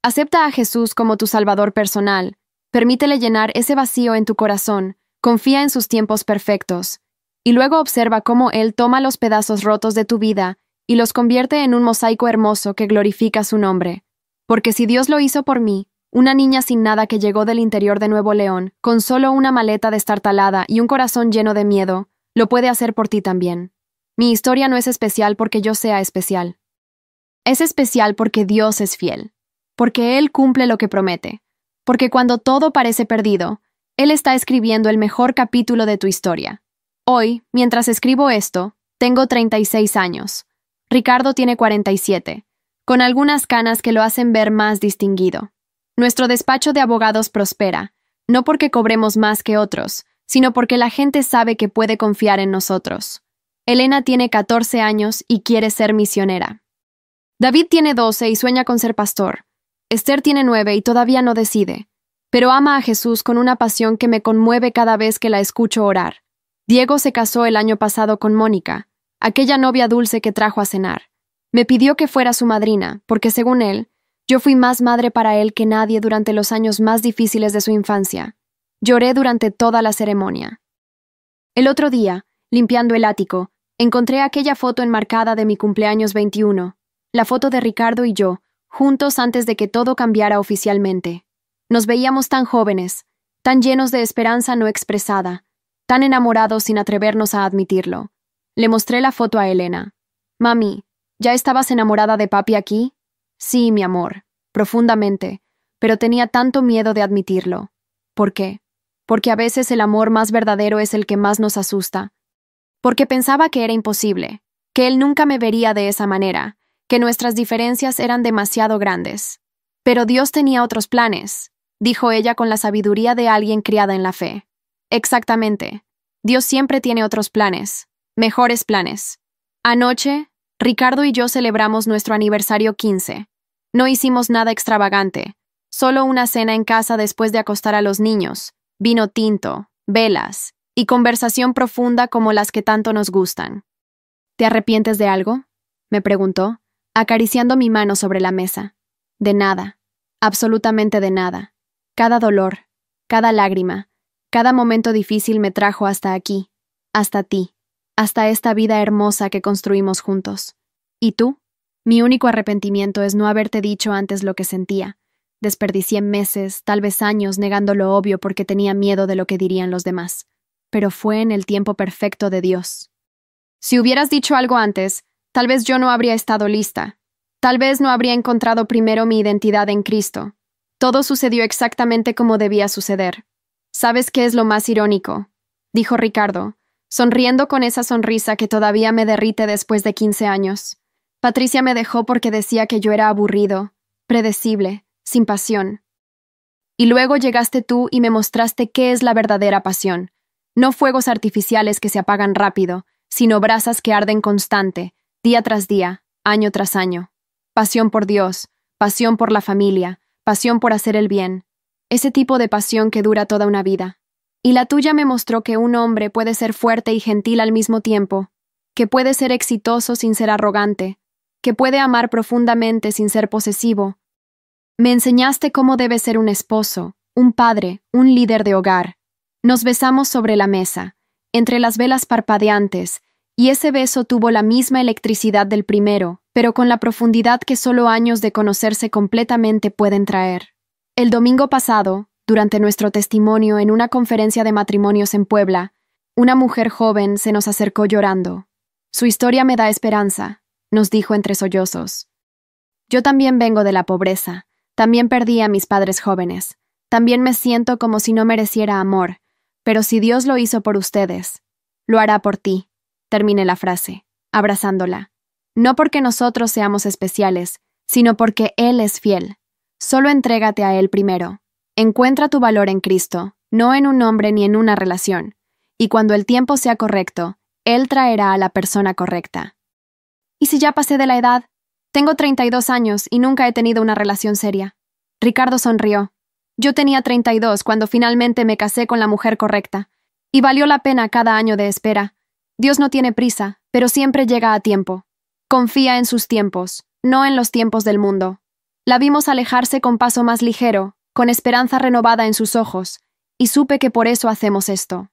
Acepta a Jesús como tu Salvador personal, permítele llenar ese vacío en tu corazón, confía en sus tiempos perfectos, y luego observa cómo Él toma los pedazos rotos de tu vida y los convierte en un mosaico hermoso que glorifica su nombre. Porque si Dios lo hizo por mí, una niña sin nada que llegó del interior de Nuevo León, con solo una maleta destartalada y un corazón lleno de miedo, lo puede hacer por ti también. Mi historia no es especial porque yo sea especial. Es especial porque Dios es fiel, porque Él cumple lo que promete, porque cuando todo parece perdido, Él está escribiendo el mejor capítulo de tu historia. Hoy, mientras escribo esto, tengo 36 años. Ricardo tiene 47, con algunas canas que lo hacen ver más distinguido. Nuestro despacho de abogados prospera, no porque cobremos más que otros, sino porque la gente sabe que puede confiar en nosotros. Elena tiene 14 años y quiere ser misionera. David tiene 12 y sueña con ser pastor. Esther tiene 9 y todavía no decide, pero ama a Jesús con una pasión que me conmueve cada vez que la escucho orar. Diego se casó el año pasado con Mónica, aquella novia dulce que trajo a cenar. Me pidió que fuera su madrina, porque según él, yo fui más madre para él que nadie durante los años más difíciles de su infancia. Lloré durante toda la ceremonia. El otro día, limpiando el ático, encontré aquella foto enmarcada de mi cumpleaños 21, la foto de Ricardo y yo, juntos antes de que todo cambiara oficialmente. Nos veíamos tan jóvenes, tan llenos de esperanza no expresada, tan enamorados sin atrevernos a admitirlo. Le mostré la foto a Elena. «Mami, ¿ya estabas enamorada de papi aquí?» «Sí, mi amor, profundamente, pero tenía tanto miedo de admitirlo». «¿Por qué?» «Porque a veces el amor más verdadero es el que más nos asusta. Porque pensaba que era imposible, que él nunca me vería de esa manera, que nuestras diferencias eran demasiado grandes. Pero Dios tenía otros planes», dijo ella con la sabiduría de alguien criada en la fe. «Exactamente. Dios siempre tiene otros planes, mejores planes». Anoche, Ricardo y yo celebramos nuestro aniversario 15. No hicimos nada extravagante, solo una cena en casa después de acostar a los niños, vino tinto, velas y conversación profunda como las que tanto nos gustan. ¿Te arrepientes de algo?, me preguntó, acariciando mi mano sobre la mesa. De nada, absolutamente de nada. Cada dolor, cada lágrima, cada momento difícil me trajo hasta aquí, hasta ti, hasta esta vida hermosa que construimos juntos. ¿Y tú? Mi único arrepentimiento es no haberte dicho antes lo que sentía. Desperdicié meses, tal vez años, negando lo obvio porque tenía miedo de lo que dirían los demás. Pero fue en el tiempo perfecto de Dios. Si hubieras dicho algo antes, tal vez yo no habría estado lista. Tal vez no habría encontrado primero mi identidad en Cristo. Todo sucedió exactamente como debía suceder. ¿Sabes qué es lo más irónico?, dijo Ricardo, sonriendo con esa sonrisa que todavía me derrite después de 15 años. Patricia me dejó porque decía que yo era aburrido, predecible, sin pasión. Y luego llegaste tú y me mostraste qué es la verdadera pasión. No fuegos artificiales que se apagan rápido, sino brasas que arden constante, día tras día, año tras año. Pasión por Dios, pasión por la familia, pasión por hacer el bien. Ese tipo de pasión que dura toda una vida. Y la tuya me mostró que un hombre puede ser fuerte y gentil al mismo tiempo, que puede ser exitoso sin ser arrogante, que puede amar profundamente sin ser posesivo. Me enseñaste cómo debe ser un esposo, un padre, un líder de hogar. Nos besamos sobre la mesa, entre las velas parpadeantes, y ese beso tuvo la misma electricidad del primero, pero con la profundidad que solo años de conocerse completamente pueden traer. El domingo pasado, durante nuestro testimonio en una conferencia de matrimonios en Puebla, una mujer joven se nos acercó llorando. Su historia me da esperanza, nos dijo entre sollozos. Yo también vengo de la pobreza, también perdí a mis padres jóvenes, también me siento como si no mereciera amor, pero si Dios lo hizo por ustedes, lo hará por ti. Terminé la frase, abrazándola. No porque nosotros seamos especiales, sino porque Él es fiel. Solo entrégate a Él primero. Encuentra tu valor en Cristo, no en un hombre ni en una relación. Y cuando el tiempo sea correcto, Él traerá a la persona correcta. ¿Y si ya pasé de la edad? Tengo 32 años y nunca he tenido una relación seria. Ricardo sonrió. Yo tenía 32 cuando finalmente me casé con la mujer correcta. Y valió la pena cada año de espera. Dios no tiene prisa, pero siempre llega a tiempo. Confía en sus tiempos, no en los tiempos del mundo. La vimos alejarse con paso más ligero, con esperanza renovada en sus ojos, y supe que por eso hacemos esto.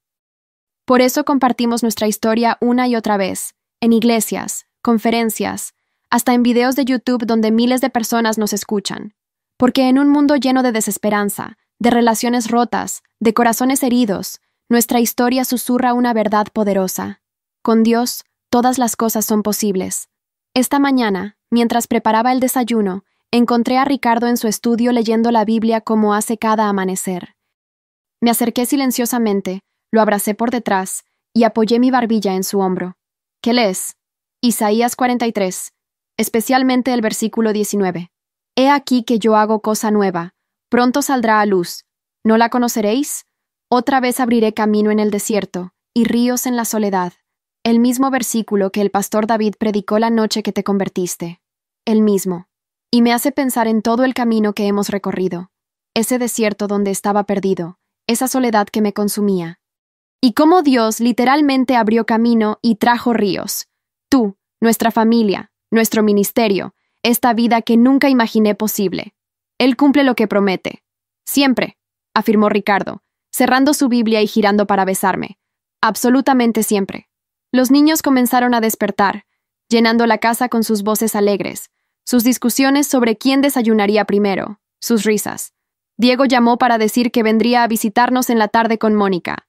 Por eso compartimos nuestra historia una y otra vez, en iglesias, conferencias, hasta en videos de YouTube donde miles de personas nos escuchan. Porque en un mundo lleno de desesperanza, de relaciones rotas, de corazones heridos, nuestra historia susurra una verdad poderosa. Con Dios, todas las cosas son posibles. Esta mañana, mientras preparaba el desayuno, encontré a Ricardo en su estudio leyendo la Biblia como hace cada amanecer. Me acerqué silenciosamente, lo abracé por detrás y apoyé mi barbilla en su hombro. ¿Qué lees? Isaías 43, especialmente el versículo 19. He aquí que yo hago cosa nueva, pronto saldrá a luz. ¿No la conoceréis? Otra vez abriré camino en el desierto y ríos en la soledad. El mismo versículo que el pastor David predicó la noche que te convertiste. El mismo. Y me hace pensar en todo el camino que hemos recorrido. Ese desierto donde estaba perdido, esa soledad que me consumía. Y cómo Dios literalmente abrió camino y trajo ríos. Tú, nuestra familia, nuestro ministerio, esta vida que nunca imaginé posible. Él cumple lo que promete. Siempre, afirmó Ricardo, cerrando su Biblia y girando para besarme. Absolutamente siempre. Los niños comenzaron a despertar, llenando la casa con sus voces alegres, sus discusiones sobre quién desayunaría primero, sus risas. Diego llamó para decir que vendría a visitarnos en la tarde con Mónica.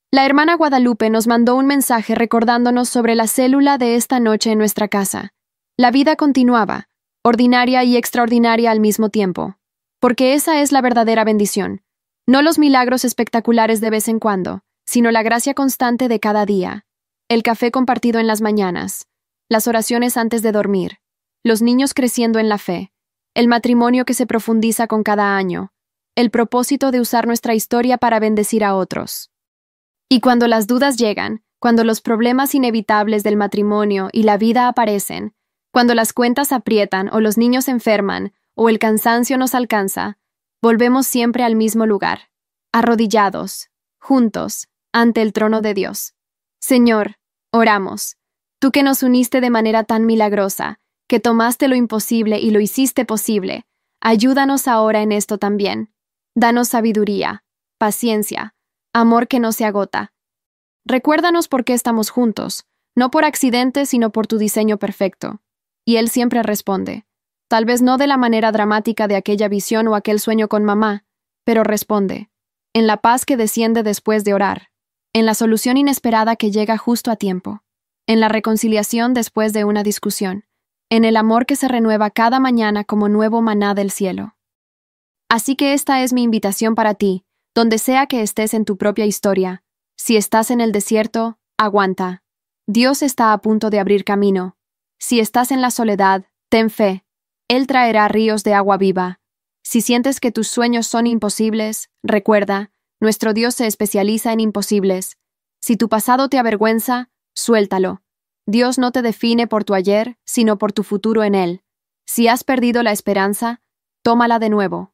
La hermana Guadalupe nos mandó un mensaje recordándonos sobre la célula de esta noche en nuestra casa. La vida continuaba, ordinaria y extraordinaria al mismo tiempo, porque esa es la verdadera bendición. No los milagros espectaculares de vez en cuando, sino la gracia constante de cada día. El café compartido en las mañanas, las oraciones antes de dormir, los niños creciendo en la fe, el matrimonio que se profundiza con cada año, el propósito de usar nuestra historia para bendecir a otros. Y cuando las dudas llegan, cuando los problemas inevitables del matrimonio y la vida aparecen, cuando las cuentas aprietan o los niños enferman, o el cansancio nos alcanza, volvemos siempre al mismo lugar, arrodillados, juntos, ante el trono de Dios. Señor, oramos, tú que nos uniste de manera tan milagrosa, que tomaste lo imposible y lo hiciste posible, ayúdanos ahora en esto también. Danos sabiduría, paciencia, amor que no se agota. Recuérdanos por qué estamos juntos, no por accidente, sino por tu diseño perfecto. Y Él siempre responde, tal vez no de la manera dramática de aquella visión o aquel sueño con mamá, pero responde, en la paz que desciende después de orar, en la solución inesperada que llega justo a tiempo, en la reconciliación después de una discusión, en el amor que se renueva cada mañana como nuevo maná del cielo. Así que esta es mi invitación para ti, donde sea que estés en tu propia historia. Si estás en el desierto, aguanta. Dios está a punto de abrir camino. Si estás en la soledad, ten fe. Él traerá ríos de agua viva. Si sientes que tus sueños son imposibles, recuerda, nuestro Dios se especializa en imposibles. Si tu pasado te avergüenza, suéltalo. Dios no te define por tu ayer, sino por tu futuro en Él. Si has perdido la esperanza, tómala de nuevo.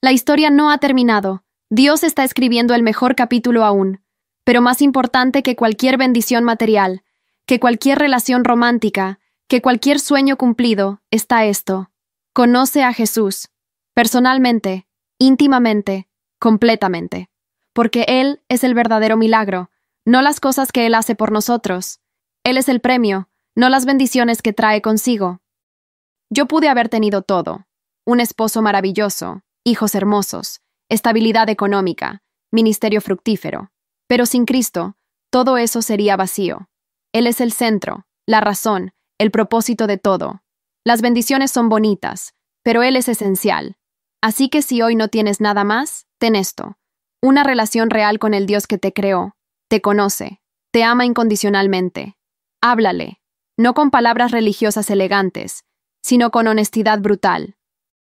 La historia no ha terminado. Dios está escribiendo el mejor capítulo aún. Pero más importante que cualquier bendición material, que cualquier relación romántica, que cualquier sueño cumplido, está esto. Conoce a Jesús, personalmente, íntimamente, completamente. Porque Él es el verdadero milagro, no las cosas que Él hace por nosotros. Él es el premio, no las bendiciones que trae consigo. Yo pude haber tenido todo. Un esposo maravilloso, hijos hermosos, estabilidad económica, ministerio fructífero. Pero sin Cristo, todo eso sería vacío. Él es el centro, la razón, el propósito de todo. Las bendiciones son bonitas, pero Él es esencial. Así que si hoy no tienes nada más, ten esto. Una relación real con el Dios que te creó, te conoce, te ama incondicionalmente. Háblale, no con palabras religiosas elegantes, sino con honestidad brutal.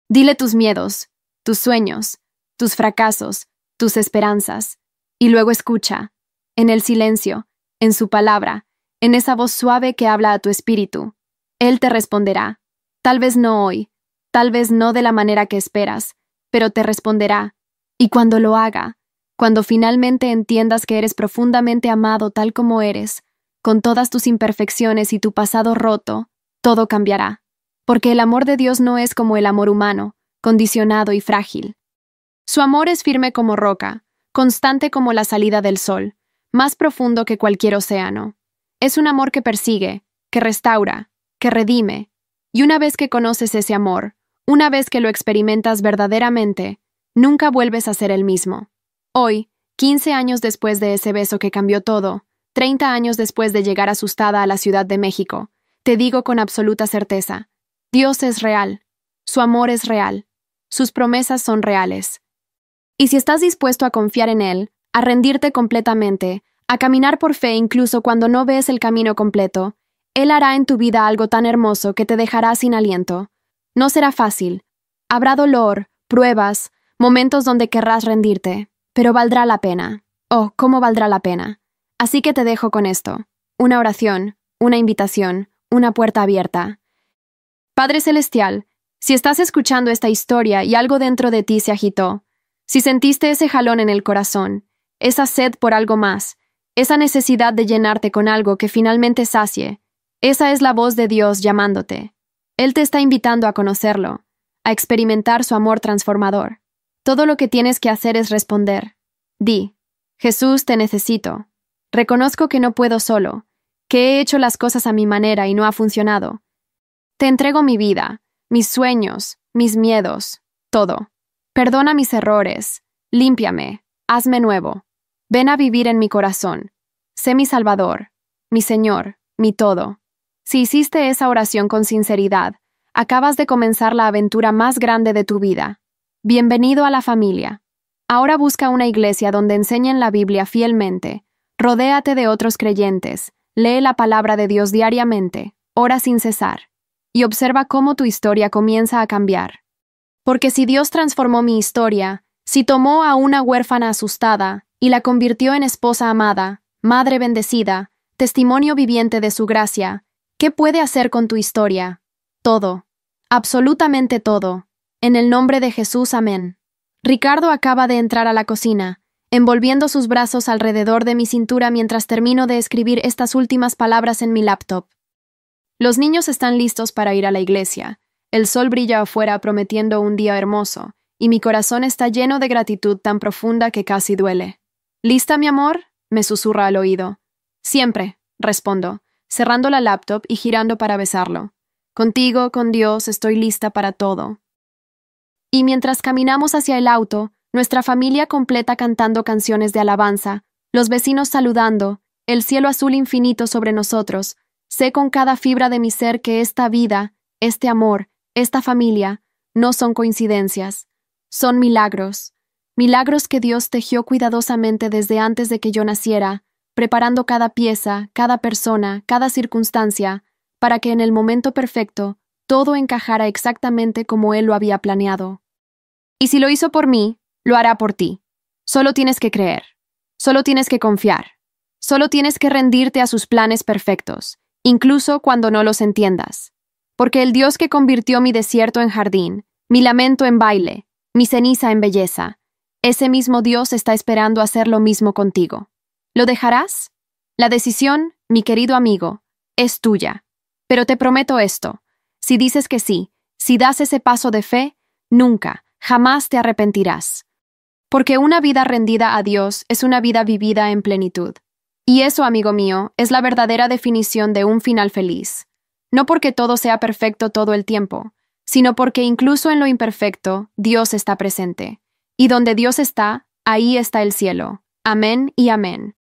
Dile tus miedos, tus sueños, tus fracasos, tus esperanzas. Y luego escucha, en el silencio, en su palabra, en esa voz suave que habla a tu espíritu. Él te responderá, tal vez no hoy, tal vez no de la manera que esperas, pero te responderá. Y cuando lo haga, cuando finalmente entiendas que eres profundamente amado tal como eres, con todas tus imperfecciones y tu pasado roto, todo cambiará. Porque el amor de Dios no es como el amor humano, condicionado y frágil. Su amor es firme como roca, constante como la salida del sol, más profundo que cualquier océano. Es un amor que persigue, que restaura, que redime. Y una vez que conoces ese amor, una vez que lo experimentas verdaderamente, nunca vuelves a ser el mismo. Hoy, 15 años después de ese beso que cambió todo, 30 años después de llegar asustada a la Ciudad de México, te digo con absoluta certeza, Dios es real, su amor es real, sus promesas son reales. Y si estás dispuesto a confiar en Él, a rendirte completamente, a caminar por fe incluso cuando no ves el camino completo, Él hará en tu vida algo tan hermoso que te dejará sin aliento. No será fácil. Habrá dolor, pruebas, momentos donde querrás rendirte, pero valdrá la pena. Oh, cómo valdrá la pena. Así que te dejo con esto. Una oración, una invitación, una puerta abierta. Padre Celestial, si estás escuchando esta historia y algo dentro de ti se agitó, si sentiste ese jalón en el corazón, esa sed por algo más, esa necesidad de llenarte con algo que finalmente sacie, esa es la voz de Dios llamándote. Él te está invitando a conocerlo, a experimentar su amor transformador. Todo lo que tienes que hacer es responder. Di, Jesús, te necesito. Reconozco que no puedo solo, que he hecho las cosas a mi manera y no ha funcionado. Te entrego mi vida, mis sueños, mis miedos, todo. Perdona mis errores, límpiame, hazme nuevo. Ven a vivir en mi corazón. Sé mi Salvador, mi Señor, mi todo. Si hiciste esa oración con sinceridad, acabas de comenzar la aventura más grande de tu vida. Bienvenido a la familia. Ahora busca una iglesia donde enseñen la Biblia fielmente. Rodéate de otros creyentes. Lee la palabra de Dios diariamente. Ora sin cesar. Y observa cómo tu historia comienza a cambiar. Porque si Dios transformó mi historia, si tomó a una huérfana asustada y la convirtió en esposa amada, madre bendecida, testimonio viviente de su gracia, ¿qué puede hacer con tu historia? Todo. Absolutamente todo. En el nombre de Jesús, amén. Ricardo acaba de entrar a la cocina, envolviendo sus brazos alrededor de mi cintura mientras termino de escribir estas últimas palabras en mi laptop. Los niños están listos para ir a la iglesia. El sol brilla afuera prometiendo un día hermoso, y mi corazón está lleno de gratitud tan profunda que casi duele. ¿Lista, mi amor?, me susurra al oído. Siempre, respondo, cerrando la laptop y girando para besarlo. Contigo, con Dios, estoy lista para todo. Y mientras caminamos hacia el auto, nuestra familia completa cantando canciones de alabanza, los vecinos saludando, el cielo azul infinito sobre nosotros, sé con cada fibra de mi ser que esta vida, este amor, esta familia, no son coincidencias, son milagros. Milagros que Dios tejió cuidadosamente desde antes de que yo naciera, preparando cada pieza, cada persona, cada circunstancia, para que en el momento perfecto todo encajara exactamente como Él lo había planeado. Y si lo hizo por mí, lo hará por ti. Solo tienes que creer. Solo tienes que confiar. Solo tienes que rendirte a sus planes perfectos, incluso cuando no los entiendas. Porque el Dios que convirtió mi desierto en jardín, mi lamento en baile, mi ceniza en belleza, ese mismo Dios está esperando hacer lo mismo contigo. ¿Lo dejarás? La decisión, mi querido amigo, es tuya. Pero te prometo esto, si dices que sí, si das ese paso de fe, nunca, jamás te arrepentirás. Porque una vida rendida a Dios es una vida vivida en plenitud. Y eso, amigo mío, es la verdadera definición de un final feliz. No porque todo sea perfecto todo el tiempo, sino porque incluso en lo imperfecto, Dios está presente. Y donde Dios está, ahí está el cielo. Amén y amén.